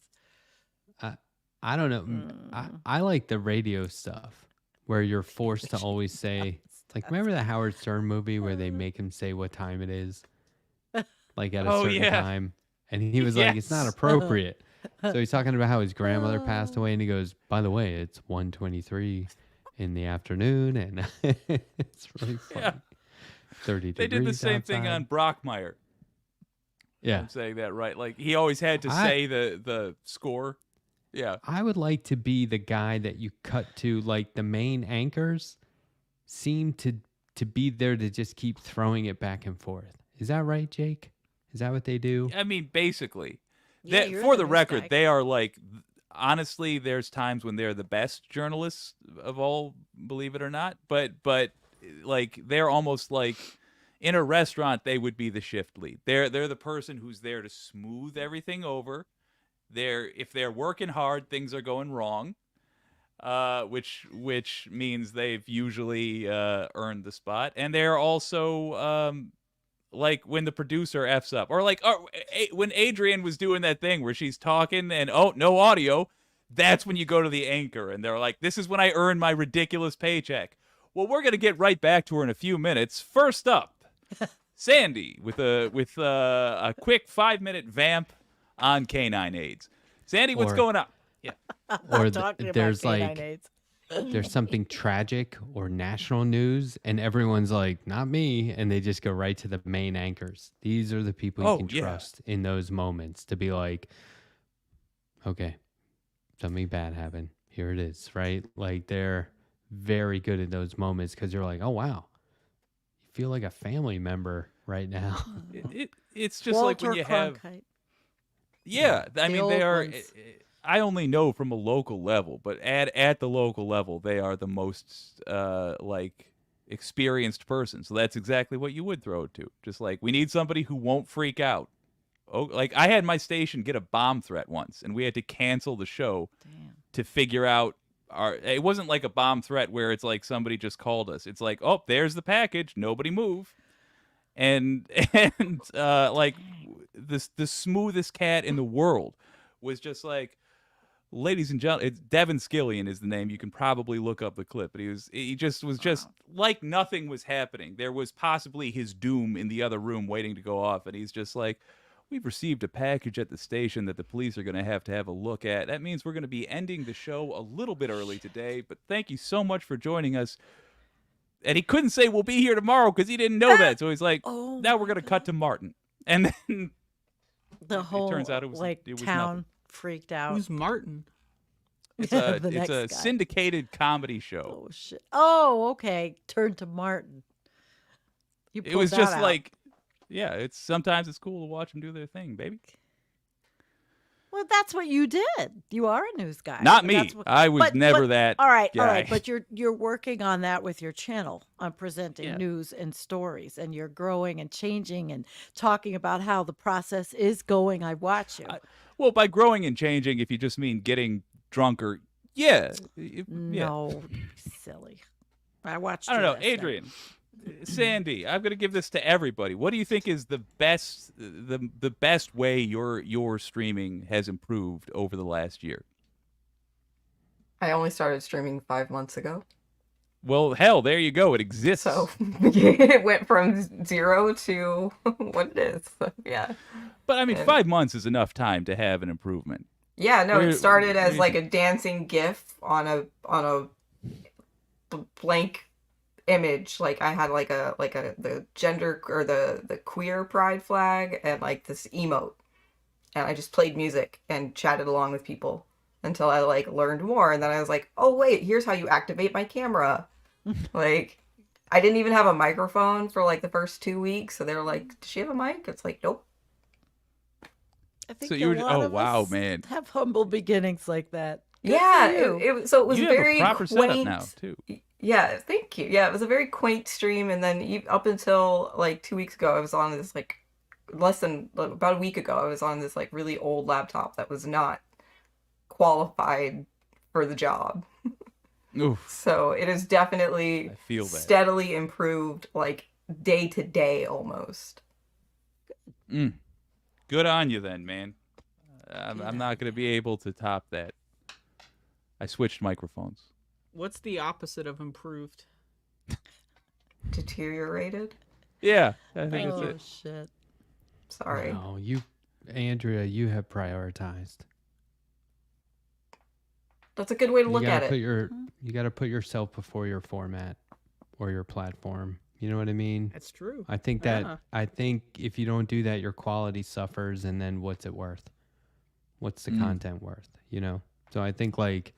I don't know. I like the radio stuff where you're forced to always say, like, remember the Howard Stern movie where they make him say what time it is, like at a Oh, certain yeah. time, and he was like, it's not Yes. appropriate. So he's talking about how his grandmother passed away, and he goes, by the way, it's 1:23 in the afternoon, and it's really funny. Yeah. 30 They degrees did the same thing outside. on Brockmire. Yeah. I'm saying that right. Like he always had to say the score. Yeah. I would like to be the guy that you cut to, like the main anchors seem to be there to just keep throwing it back and forth. Is that right, Jake? Is that what they do? I mean, basically. Yeah, That, you're for the the news record, guy. they are like, honestly, there's times when they're the best journalists of all, believe it or not. But like they're almost like in a restaurant, they would be the shift lead. They're the person who's there to smooth everything over. If they're working hard, things are going wrong, which means they've usually earned the spot. And they're also like when the producer f's up, or like when Adrian was doing that thing where she's talking and no audio. That's when you go to the anchor and they're like, "This is when I earn my ridiculous paycheck." Well, we're gonna get right back to her in a few minutes. First up, Sandy with a quick 5-minute vamp on canine AIDS. Sandy, what's Or- going on? Yeah. Or Talking about there's canine like AIDS. there's something tragic or national news, and everyone's like, "Not me," and they just go right to the main anchors. These are the people you Oh, can yeah. trust in those moments to be like, "Okay, something bad happened. Here it is." Right? Like they're very good at those moments because you're like, "Oh wow, you feel like a family member right now." It's just like when Walter you have. Cronkite. Yeah, I The mean old they are. ones. I only know from a local level, but at the local level, they are the most like experienced person. So that's exactly what you would throw it to. Just like we need somebody who won't freak out. Oh, like I had my station get a bomb threat once, and we had to cancel the show Damn. to figure out. It wasn't like a bomb threat where it's like somebody just called us. It's like, oh, there's the package. Nobody move. And like the smoothest cat in the world was just like, ladies and gentlemen, it's Devin Skillian is the name. You can probably look up the clip, but he just was just like nothing was happening. There was possibly his doom in the other room waiting to go off, and he's just like, we've received a package at the station that the police are going to have a look at. That means we're going to be ending the show a little bit early today, but thank you so much for joining us. And he couldn't say we'll be here tomorrow because he didn't know that. So he's like, Oh now my we're going to God. cut to Martin. And then The whole turns out it was like it was town nothing. freaked out. Who's Martin? It's The it's next a guy. syndicated comedy show. Oh shit! Oh, okay. Turn to Martin. You It pulled was that just out. like, yeah, sometimes it's cool to watch them do their thing, baby. Well, that's what you did. You are a news guy. Not But me. that's what- I was never that All right, all guy. right. But you're working on that with your channel on presenting Yeah. news and stories, and you're growing and changing and talking about how the process is going. I watch you. Well, by growing and changing, if you just mean getting drunker, yeah. Yeah. No, silly. I watched. I don't you know, last night. Adrian, Sandy. I'm gonna give this to everybody. What do you think is the best way your streaming has improved over the last year? I only started streaming 5 months ago. Well, hell, there you go. It exists. So it went from 0 to what it is. So, yeah. But I mean, Yeah. 5 months is enough time to have an improvement. Yeah, no, Where- it started where as you like a dancing GIF on a blank image. Like I had the gender or the queer pride flag and like this emote, and I just played music and chatted along with people until I like learned more, and then I was like, oh wait, here's how you activate my camera. Like I didn't even have a microphone for like the first 2 weeks, so they were like, does she have a mic? It's like, nope. I think So you were- a lot oh, of wow, us man. have humble beginnings like that. Good Yeah, for you. so it was You have very a proper setup quaint. now, too. Yeah, thank you. Yeah, it was a very quaint stream, and then up until like 2 weeks ago, I was on this like about a week ago, I was on this like really old laptop that was not qualified for the job. Oof. So it has definitely I feel that. steadily improved, like day to day almost. Mm. Good on you then, man. I'm not going to be able to top that. I switched microphones. What's the opposite of improved? Deteriorated. Yeah, I think Oh that's it. shit! Sorry. No, Andrea, you have prioritized. That's a good way to You look gotta at put it. you gotta put yourself before your format or your platform. You know what I mean? That's true. I think Yeah. if you don't do that, your quality suffers, and then what's it worth? What's the content worth? You know. So I think like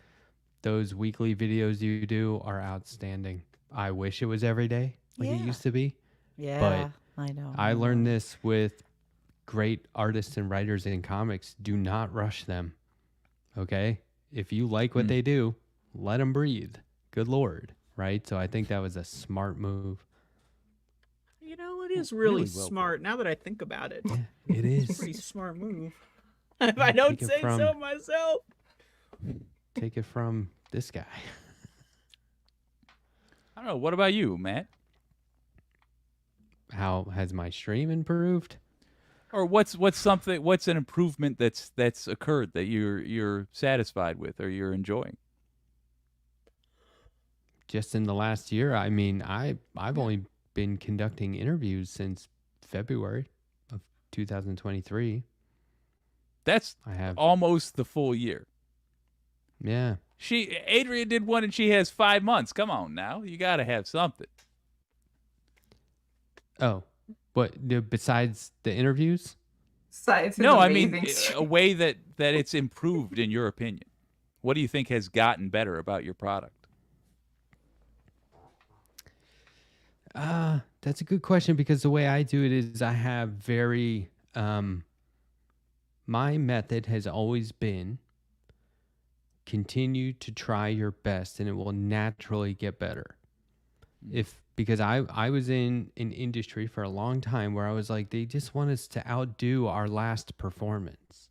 those weekly videos you do are outstanding. I wish it was every day like it Yeah. used to be. Yeah, I know. I learned this with great artists and writers in comics. Do not rush them. Okay? If you like what they do, let them breathe. Good Lord. Right? So I think that was a smart move. You know, it is really, really well smart now that I think about it. It is. Pretty smart move. If I don't Take it say from- so myself. Take it from this guy. I don't know. What about you, Matt? How has my stream improved? Or what's an improvement that's occurred that you're satisfied with or you're enjoying? Just in the last year, I mean, I've only been conducting interviews since February of 2023. That's I have, almost the full year. yeah. Adrian did one and she has 5 months. Come on now. You got to have something. Oh, besides the interviews? Besides his No, I mean amazing stream. a way that it's improved in your opinion. What do you think has gotten better about your product? That's a good question because the way I do it is I have very, my method has always been continue to try your best and it will naturally get better. Because I was in an industry for a long time where I was like, they just want us to outdo our last performance.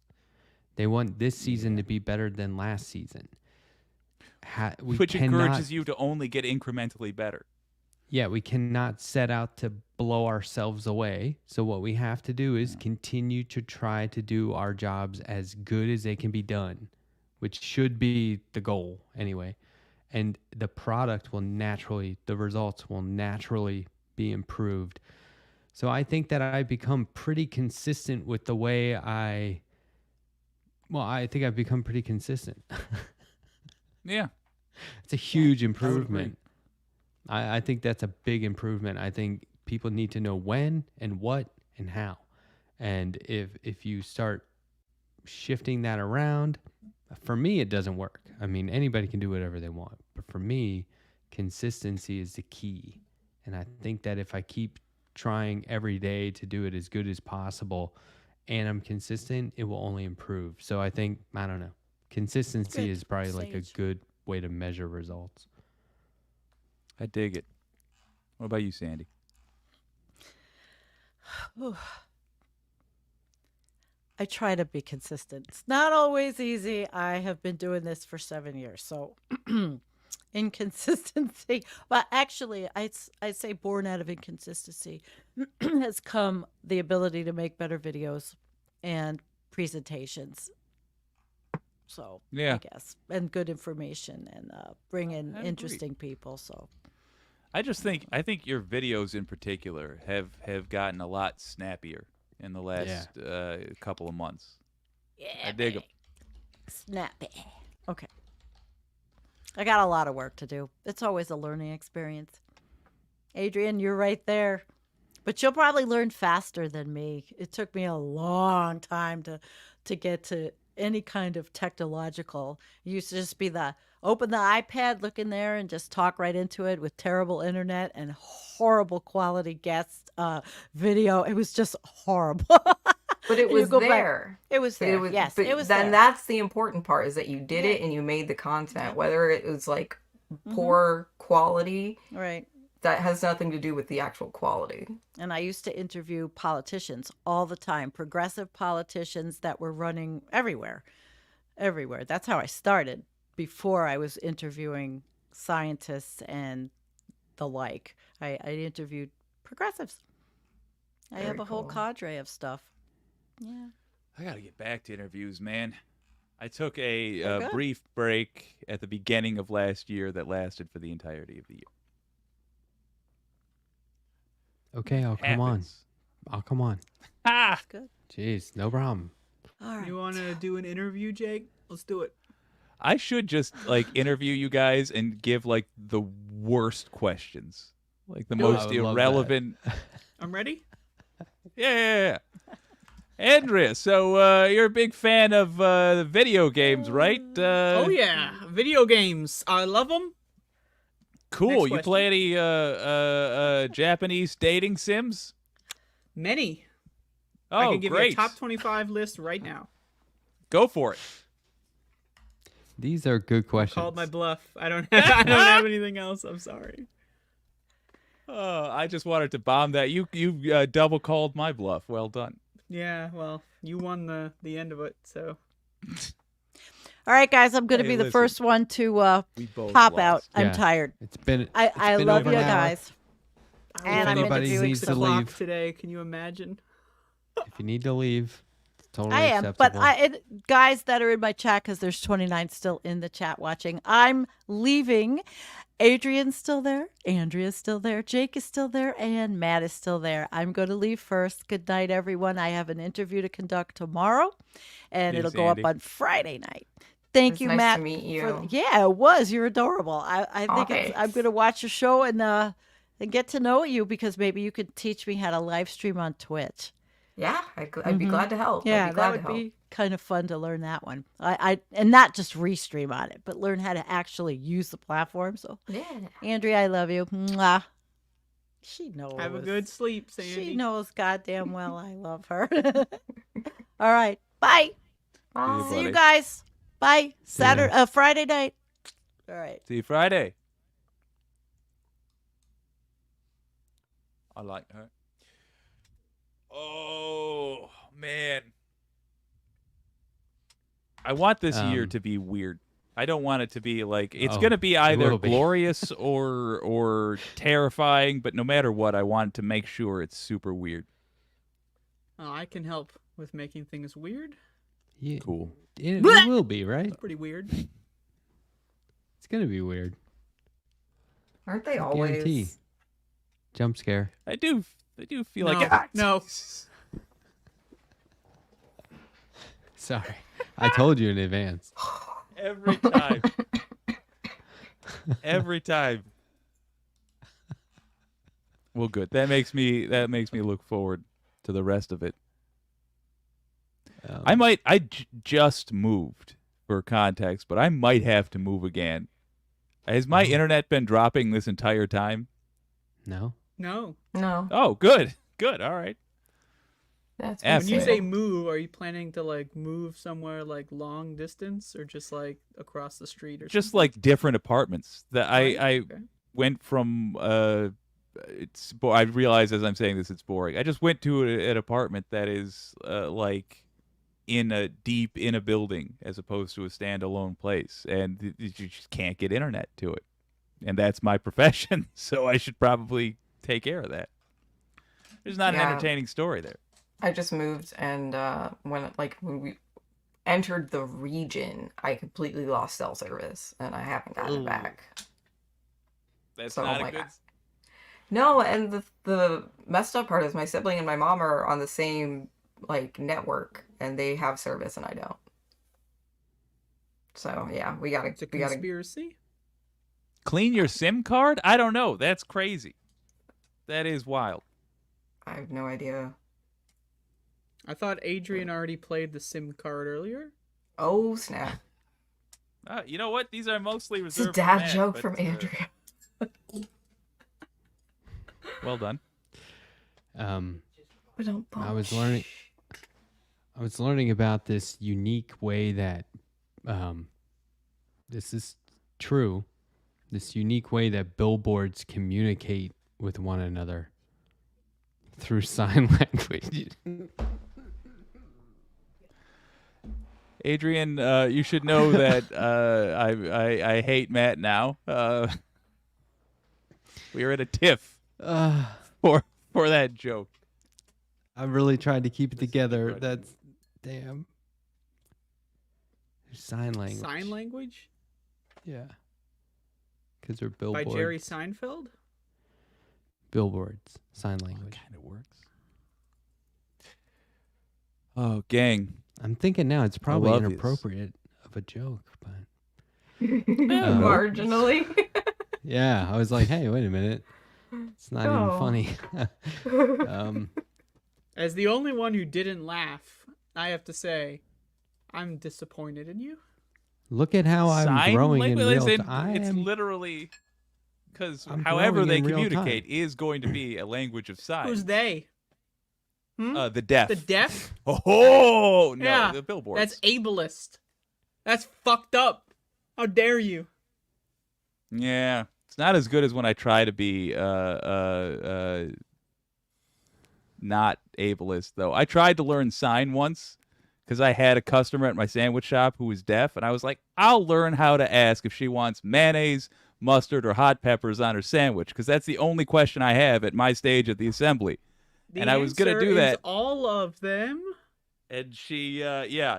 They want this season to be better than last season. Which encourages you to only get incrementally better. Yeah, we cannot set out to blow ourselves away. So what we have to do is continue to try to do our jobs as good as they can be done, which should be the goal anyway. And the results will naturally be improved. So I think that I've become pretty consistent with the way I think I've become pretty consistent. Yeah. It's a huge agree. improvement. I think that's a big improvement. I think people need to know when and what and how. And if you start shifting that around, for me, it doesn't work. I mean, anybody can do whatever they want. But for me, consistency is the key. And I think that if I keep trying every day to do it as good as possible and I'm consistent, it will only improve. So I think, I don't know, consistency Good. is probably like a Sage. good way to measure results. I dig it. What about you, Sandy? I try to be consistent. It's not always easy. I have been doing this for 7 years. So inconsistency, but actually I'd say born out of inconsistency has come the ability to make better videos and presentations. So Yeah. I guess, and good information and bring in I agree. interesting people. So I think your videos in particular have gotten a lot snappier in the last couple of months. yeah, I dig 'em. Snappy. Okay. I got a lot of work to do. It's always a learning experience. Adrian, you're right there. But you'll probably learn faster than me. It took me a long time to get to any kind of technological. It used to just be open the iPad, look in there, and just talk right into it with terrible internet and horrible quality guest video. It was just horrible. But it And you was go back- there. It was But there. Yes, but it was then there. that's the important part, is that you did it Yeah. and you made the content. Yeah. Whether it was like Mm-hmm. poor quality, Right. that has nothing to do with the actual quality. And I used to interview politicians all the time, progressive politicians that were running everywhere. Everywhere. That's how I started before I was interviewing scientists and the like. I interviewed progressives. I Very have a whole cool. cadre of stuff. Yeah. I got to get back to interviews, man. I took a good. brief break at the beginning of last year that lasted for the entirety of the year. Okay, I'll come on. Happens. I'll come on. Ah! Good. Jeez, no problem. All right. You want to do an interview, Jake? Let's do it. I should just like interview you guys and give like the worst questions, like the Do it. most I would love that. irrelevant. I'm ready. Yeah. Andrea, so you're a big fan of video games, right? Oh yeah, video games. I love them. Cool. Next You question. play any Japanese dating sims? Many. Oh, I can give great. you a top 25 list right now. Go for it. These are good questions. Called my bluff. I don't have anything else. I'm sorry. I just wanted to bomb that. You double called my bluff. Well done. Yeah, well, you won the end of it, so All right, guys, I'm going to Hey, be the listen. first one to We both pop out. lost. I'm Yeah. tired. It's been I been love over you an hour. guys. And I'm anybody interviewing needs the to clock leave. today. Can you imagine? If you need to leave, it's totally I am, acceptable. but guys that are in my chat, because there's 29 still in the chat watching, I'm leaving. Adrian's still there, Andrea's still there, Jake is still there, and Matt is still there. I'm going to leave first. Good night, everyone. I have an interview to conduct tomorrow, and Thanks, it'll go Andy. up on Friday night. Thank It's you, nice Matt. to meet you. Yeah, it was. You're adorable. I think Aw, I'm thanks. going to watch your show and get to know you, because maybe you could teach me how to live stream on Twitch. Yeah, I'd be glad to help. Yeah, I'd be glad that would to help. be kind of fun to learn that one. I and not just restream on it, but learn how to actually use the platform. So, Yeah. Andrea, I love you. Mwah. She knows. Have a good sleep, Sandy. She knows goddamn well I love her. All right, bye. Bye. See you buddy. guys. Bye. ya. Saturday, Friday night. All right. See you Friday. I like her. Oh man, I want this year Um, to be weird. I don't want it to be like it's Oh, going to be it either will be. glorious or terrifying, but no matter what, I want to make sure it's super weird. I can help with making things weird. Yeah, Cool. it will be, right? It's pretty weird. It's gonna be weird. Aren't they Guarantee. always? Jump scare. I do feel No, like no. Sorry, I told you in advance. every time. Every time. Well, good. That makes me look forward to the rest of it. I just moved for context, but I might have to move again. Has my internet been dropping this entire time? No. No. No, Oh, good. Good. All right. that's When When you good. say move, are you planning to like move somewhere like long distance or just like across the street or Just something? like different apartments. That I Okay. went from I realize as I'm saying this it's boring. I just went to an apartment that is like in a building as opposed to a standalone place, and you just can't get internet to it, and that's my profession, so I should probably take care of that. There's not an Yeah. entertaining story there. I just moved, and when we entered the region, I completely lost cell service, and I haven't gotten Ooh. it back. That's So, not a like, good. No, and the messed up part is my sibling and my mom are on the same like network, and they have service, and I don't. So yeah, we It's a gotta. conspiracy. Clean your SIM card? I don't know. That's crazy. That is wild. I have no idea. I thought Adrian already played the SIM card earlier. Oh snap! You know what? These are mostly It's a reserved. for dad Matt, joke but, from Andrea. Well done. I was learning about this unique way that this is true. This unique way that billboards communicate with one another through sign language. Adrian, you should know that I hate Matt now. We are at a tiff for that joke. I really tried to keep it together. right. That's damn. Sign language. Sign language Yeah. Because they're by billboards. Jerry Seinfeld. Billboards. Sign language. Kind of works. Oh, gang. I'm thinking now it's probably love this. inappropriate of a joke, but Marginally. yeah, I was like, hey, wait a minute. It's not even Oh. funny. As the only one who didn't laugh, I have to say, I'm disappointed in you. Look at how I'm Sign growing in language real is time. It's literally because I'm however growing they in real time. communicate is going to be a language of signs. Who's they? The deaf. The deaf? Oh no, Yeah, the billboards. That's ableist. That's fucked up. How dare you? Yeah, it's not as good as when I try to be not ableist though. I tried to learn sign once because I had a customer at my sandwich shop who was deaf, and I was like, I'll learn how to ask if she wants mayonnaise, mustard, or hot peppers on her sandwich because that's the only question I have at my stage of the assembly. The And I was gonna answer do is that. all of them. And she,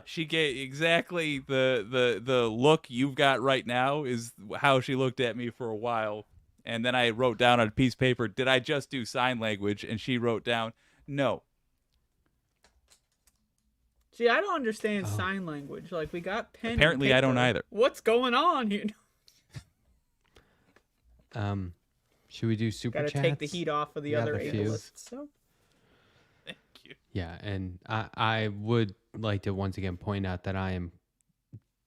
she gave exactly the look you've got right now is how she looked at me for a while. And then I wrote down on a piece of paper, did I just do sign language? And she wrote down, no. See, I don't understand sign language. Like, we got pen. and Apparently I don't paper. either. What's going on here? Should we do super Gotta chats? take the heat off of the We have other a few. ableists. So, Thank you. Yeah, and I would like to once again point out that I am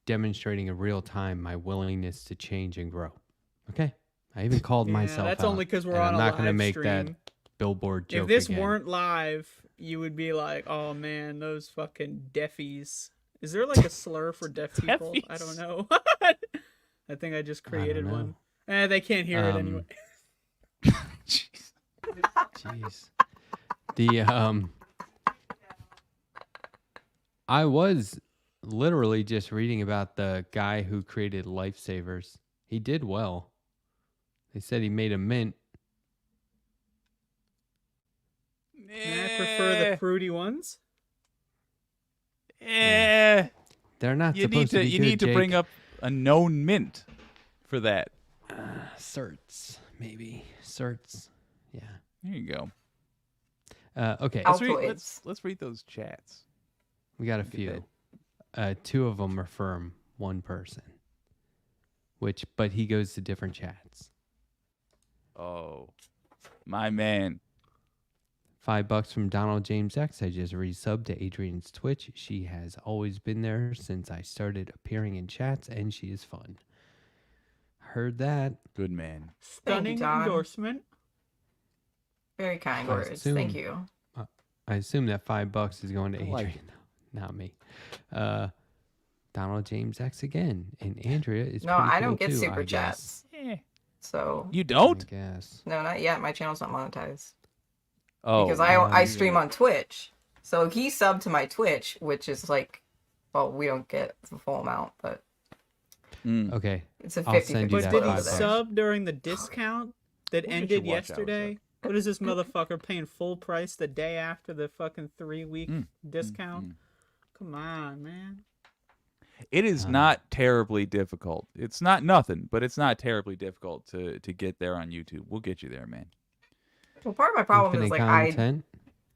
demonstrating in real time my willingness to change and grow. Okay? I even called yeah, myself that's out, only because we're and on I'm a not live gonna make stream. that billboard joke If this again. weren't live, you would be like, "Oh man, those fucking deafies." Is there like a slur for deaf people? I don't Deafies? know. I think I just created know. one. They can't hear it anyway. Jeez. Jeez. The I was literally just reading about the guy who created lifesavers. He did well. They said he made a mint. I prefer the fruity ones. Eh. They're not You supposed need to to be you good, need to bring Jake. up a known mint for that. Certs, maybe. Certs. Yeah. There you go. Okay. Altoids. Let's read those chats. We got a Get few. Two of them are from one person. But he goes to different chats. Oh, my man. $5 from Donald James X. I just resubbed to Adrian's Twitch. She has always been there since I started appearing in chats, and she is fun. Heard that. Good man. Stunning John. endorsement. Very kind I words. assume- Thank you. I assume that $5 is going to I Adrian, like it. not me. Donald James X again, and Andrea is No, pretty I cool don't get too, super I chats. Eh. So You I don't? guess. no, not yet. My channel's not monetized Oh, because yeah, I you're stream right. on Twitch. So he subbed to my Twitch, which is like, well, we don't get the full amount, but Mm. Okay. it's a I'll 50 send you But that did he $5. sub during the discount that We'll get ended your watch hours yesterday? What is this motherfucker paying full price the day after the fucking 3-week discount? Come on, man. It is not terribly difficult. It's not nothing, but it's not terribly difficult to get there on YouTube. We'll get you there, man. Well, part of my problem Infinite is like content.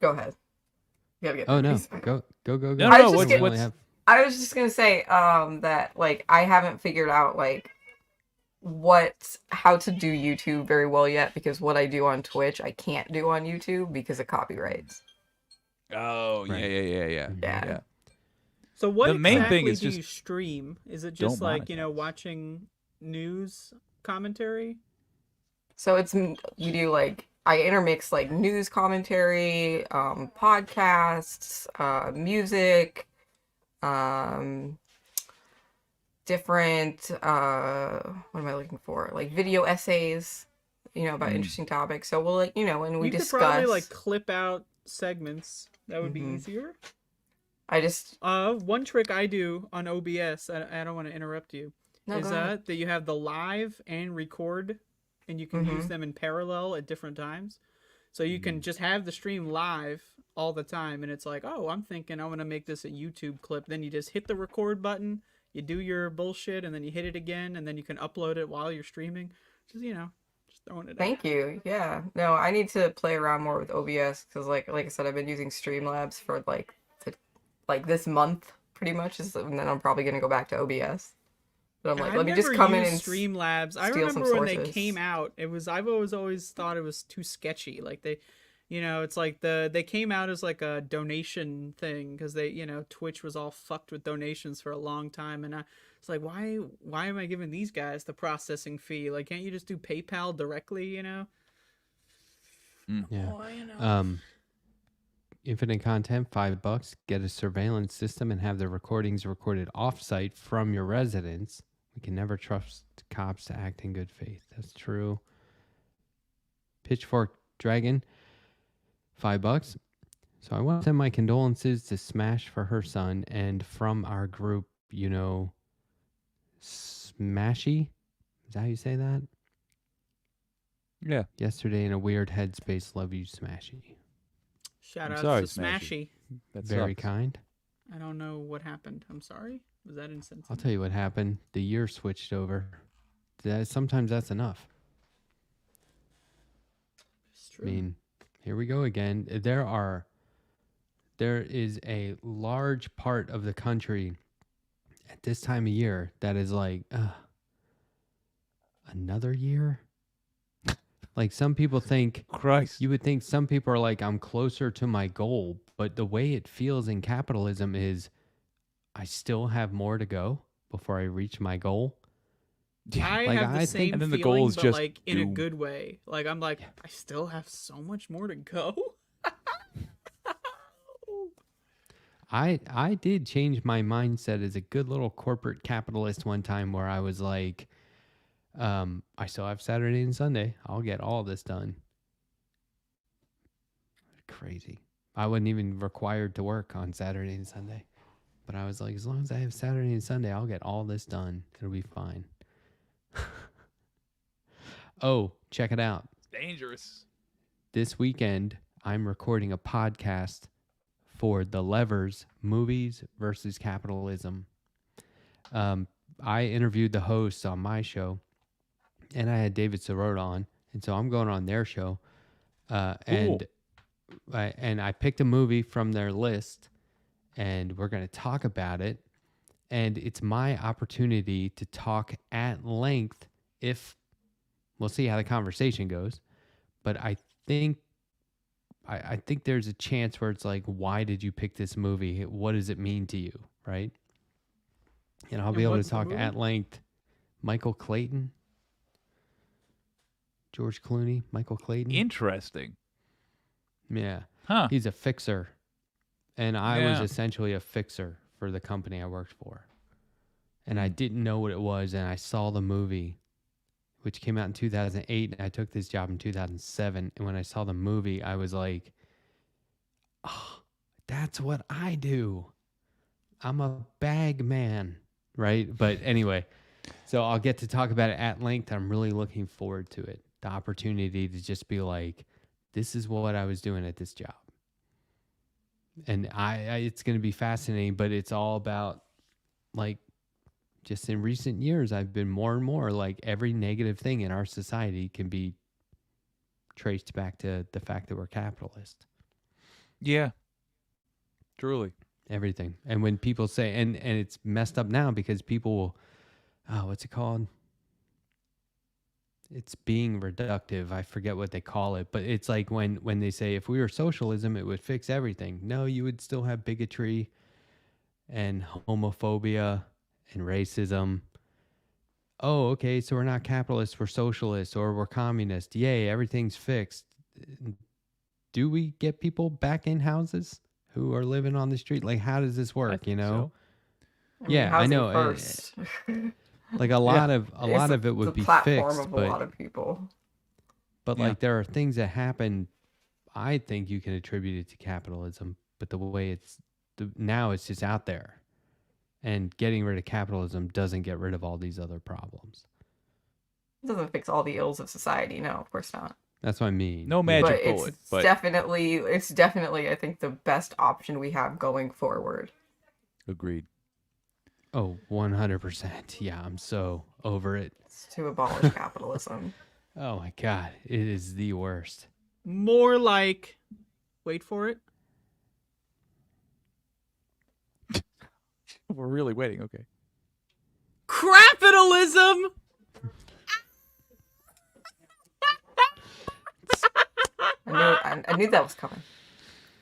go ahead. You gotta get Oh there, no. please. Go. No, I no, was We just only what's have- I was just gonna say that like I haven't figured out like how to do YouTube very well yet because what I do on Twitch I can't do on YouTube because of copyrights. Oh, Right. yeah. Yeah. So what The main exactly thing is do just you stream? Is it don't just like, monetize. watching news commentary? So we do like I intermix like news commentary, podcasts, music, different what am I looking for? Like video essays, about interesting topics. So we'll like, when we You could discuss. probably like clip out segments. That would be Mhm. easier. I just One trick I do on OBS, I don't want to interrupt you, no, is go ahead. that you have the live and record, and you can use them in parallel at different times. So you can just have the stream live all the time, and it's like, oh, I'm thinking I want to make this a YouTube clip. Then you just hit the record button, you do your bullshit, and then you hit it again, and then you can upload it while you're streaming. Just just throwing it out. Thank you. Yeah. No, I need to play around more with OBS because, like I said, I've been using Streamlabs for like this month, pretty much, and then I'm probably gonna go back to OBS. But I'm like, I've let me just never come in used and Streamlabs. I steal some remember when they sources. came out. I've always thought it was too sketchy. Like they, it's like they came out as like a donation thing because Twitch was all fucked with donations for a long time, and it's like why am I giving these guys the processing fee? Like, can't you just do PayPal directly? Yeah. Oh, Infinite content, $5. Get a surveillance system and have the recordings recorded off-site from your residence. We can never trust cops to act in good faith. That's true. Pitchfork Dragon, $5. So I want to send my condolences to Smash for her son, and from our group, Smashy. Is that how you say that? Yeah. Yesterday in a weird headspace. Love you, Smashy. shout I'm out sorry, to Smashy. Smashy. That's Very kind. I don't know what happened. I'm sorry. Was that insensitive? I'll tell you what happened. The year switched over. Sometimes that's enough. It's I true. mean, here we go again. There is a large part of the country at this time of year that is like, another year? Like some people think, Christ. you would think some people are like, I'm closer to my goal. But the way it feels in capitalism is I still have more to go before I reach my goal. I Like, have the I same think- And then the feeling, goal is but just like in a doom. good way. Like I'm like, I still have so much more to go. I did change my mindset as a good little corporate capitalist one time where I was like, I still have Saturday and Sunday. I'll get all this done. Crazy. I wasn't even required to work on Saturday and Sunday. But I was like, as long as I have Saturday and Sunday, I'll get all this done. It'll be fine. Oh, check it out. Dangerous. This weekend, I'm recording a podcast for The Levers, Movies versus Capitalism. I interviewed the hosts on my show, and I had David Sirota on, and so I'm going on their show. And I picked a movie from their list, and we're going to talk about it. And it's my opportunity to talk at length if we'll see how the conversation goes. But I think there's a chance where it's like, why did you pick this movie? What does it mean to you? Right. And I'll be able to what's the talk movie? at length. Michael Clayton, George Clooney, Michael Clayton. Interesting. Yeah. Huh. He's a fixer. And I was Yeah. essentially a fixer for the company I worked for. And I didn't know what it was. And I saw the movie, which came out in 2008. And I took this job in 2007. And when I saw the movie, I was like, oh, that's what I do. I'm a bag man. Right. But anyway, so I'll get to talk about it at length. I'm really looking forward to it. The opportunity to just be like, this is what I was doing at this job. And I it's going to be fascinating, but it's all about, like, just in recent years, I've been more and more like every negative thing in our society can be traced back to the fact that we're capitalist. Yeah. Truly. Everything. And when people say, and it's messed up now because people will, what's it called? It's being reductive. I forget what they call it, but it's like when they say if we were socialism, it would fix everything. No, you would still have bigotry and homophobia and racism. Oh, okay, so we're not capitalists, we're socialists, or we're communists. Yay, everything's fixed. Do we get people back in houses who are living on the street? Like, how does this work, you know? I mean, Yeah, I housing know. First. Like a lot of it would the be platform fixed, of a but lot of people. Yeah. like there are things that happen. I think you can attribute it to capitalism, but the way now it's just out there, and getting rid of capitalism doesn't get rid of all these other problems. It doesn't fix all the ills of society. No, of course not. That's what I mean. No Yeah. magic But bullet. it's But definitely, I think, the best option we have going forward. agreed. Oh, 100%. Yeah, I'm so over it. It's to abolish capitalism. Oh my God, it is the worst. More like, wait for it. We're really waiting. Okay. Capitalism. I knew that was coming.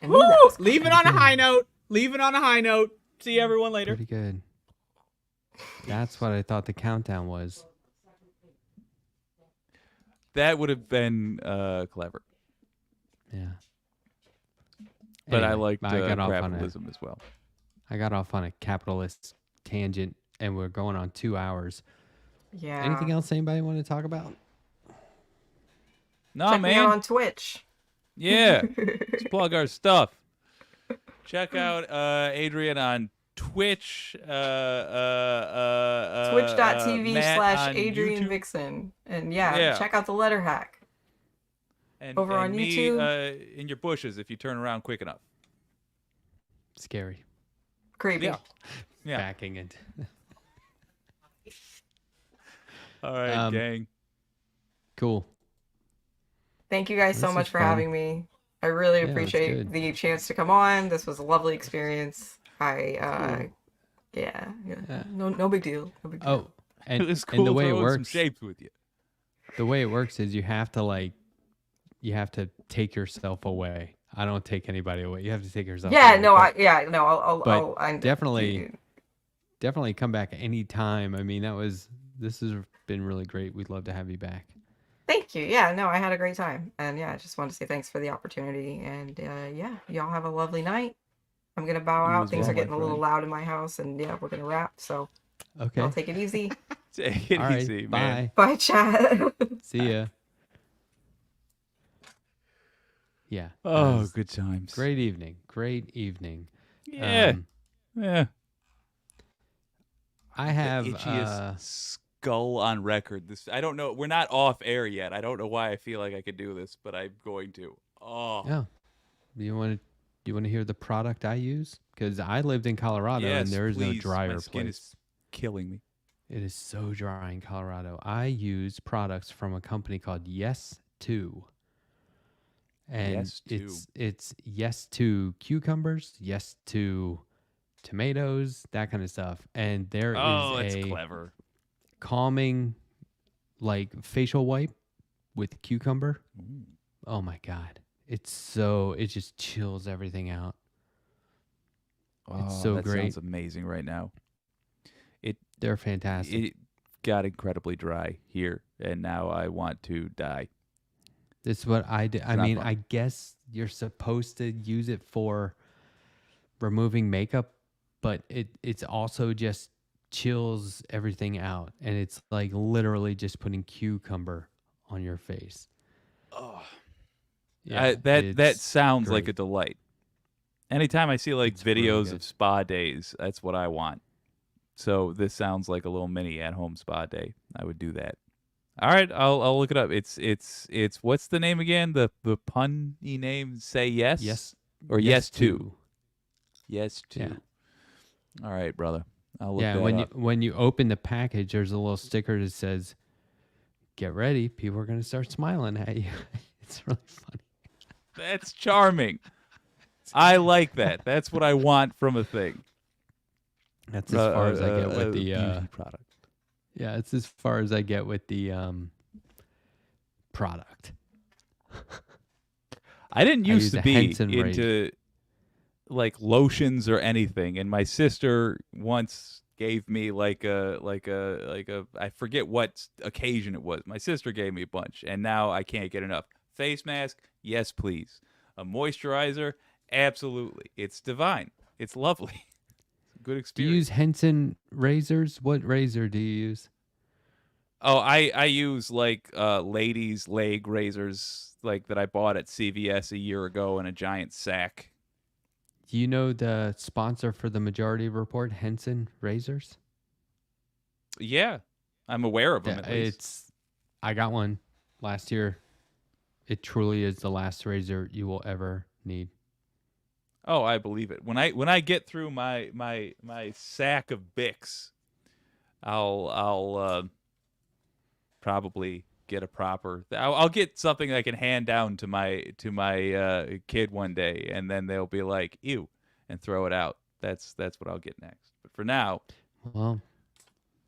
I knew Woo! that was coming. Leave it on a high note. Leave it on a high note. See everyone later. Pretty good. That's what I thought the countdown was. That would have been clever. Yeah. But I Anyway, liked got off on capitalism as well. I got off on a capitalist tangent, and we're going on 2 hours. Yeah. Anything else anybody want to talk about? No, Check me man. out on Twitch. Yeah. Let's plug our stuff. Check out Adrian on Twitch. Twitch.tv Matt on /Adrian YouTube. Vixen. And Yeah. check out the letter hack. And, over and on me, YouTube. in your bushes if you turn around quick enough. Scary. Creepy. Yeah. Yeah. Backing it. All right, gang. Cool. Thank you guys so This much was for fun. having me. I really Yeah, it's appreciate good. the chance to come on. This was a lovely experience. Cool. Yeah. No big deal. No big deal. Oh, and, It was and cool the way it throwing some works, shapes with you. the way it works is you have to take yourself away. I don't take anybody away. You have to take yourself Yeah, away. no, but I'll definitely come back anytime. I mean, this has been really great. We'd love to have you back. Thank you. Yeah, no, I had a great time. And yeah, I just wanted to say thanks for the opportunity. And yeah, y'all have a lovely night. I'm going to bow You out. as Things well, are getting my a little friend. loud in my house. And yeah, we're going to wrap. So Okay. I'll take it easy. Take it All right. easy, man. Bye. Bye, chat. See ya. Yeah. Oh, was good times. Great evening. Great evening. Yeah. Um, Yeah. I have itchiest skull on record. This I don't know. We're not off air yet. I don't know why I feel like I could do this, but I'm going to. Oh, yeah. Do you want to hear the product I use? Because I lived in Colorado and yes, there is no please. drier My skin place. is killing me. It is so dry in Colorado. I use products from a company called Yes2. And Yes2. it's Yes to cucumbers, Yes to tomatoes, that kind of stuff. And there Oh, is it's a clever. calming like facial wipe with cucumber. Ooh. Oh my God. It just chills everything out. It's Oh, so that great. sounds amazing right now. They're fantastic. It got incredibly dry here, and now I want to die. This is what I do. I not mean, fun. I guess you're supposed to use it for removing makeup, but it's also just chills everything out. And it's like literally just putting cucumber on your face. Oh, Yeah, that it's sounds like great. a delight. Anytime I see like It's really videos good. of spa days, that's what I want. So this sounds like a little mini at-home spa day. I would do that. All right, I'll look it up. It's what's the name again? The pun-y name? Say yes. Yes. Or yes to. Yes to. Yeah. All right, brother. I'll look Yeah, that up. when you open the package, there's a little sticker that says, "Get ready, people are going to start smiling at you." It's really funny. That's charming. I like that. That's what I want from a thing. That's as far as I get with the beauty product. yeah, it's as far as I get with the product. I didn't I used use to a be Henson Raid. into like lotions or anything, and my sister once gave me like a I forget what occasion it was. My sister gave me a bunch, and now I can't get enough. Face mask, yes please. A moisturizer, absolutely. It's divine. It's lovely. Good Do you experience. use Henson razors? What razor do you use? Oh, I use like ladies' leg razors like that I bought at CVS a year ago in a giant sack. Do you know the sponsor for the Majority Report, Henson Razors? Yeah, I'm aware of them Yeah, at least. it's I got one last year. It truly is the last razor you will ever need. Oh, I believe it. When I get through my sack of Bics, I'll probably get a proper. I'll get something I can hand down to my kid one day, and then they'll be like, "Ew," and throw it out. That's what I'll get next. But for now, Well,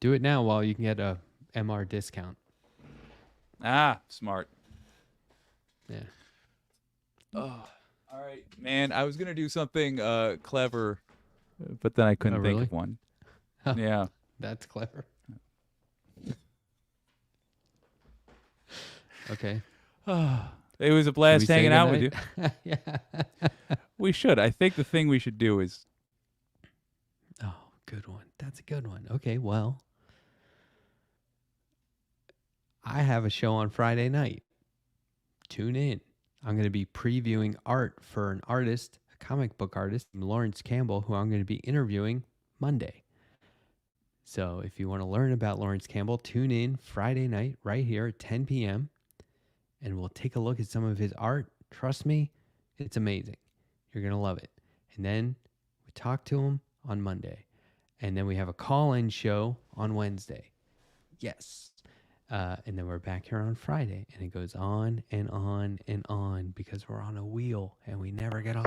do it now while you can get a MR discount. smart. Yeah. Oh, all right, man. I was gonna do something clever, but then I couldn't Oh, think really? of one. Huh. Yeah. That's clever. Okay. It was a Should blast we say hanging out with you. goodnight? Yeah. We should. I think the thing we should do is Oh, good one. That's a good one. Okay, well, I have a show on Friday night. Tune in. I'm going to be previewing art for an artist, a comic book artist, Lawrence Campbell, who I'm going to be interviewing Monday. So if you want to learn about Lawrence Campbell, tune in Friday night right here at 10 p.m. and we'll take a look at some of his art. Trust me, it's amazing. You're going to love it. And then we talk to him on Monday. And then we have a call-in show on Wednesday. Yes. And then we're back here on Friday. And it goes on and on and on because we're on a wheel and we never get off.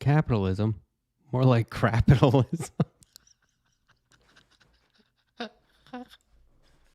capitalism, more like crapitalism.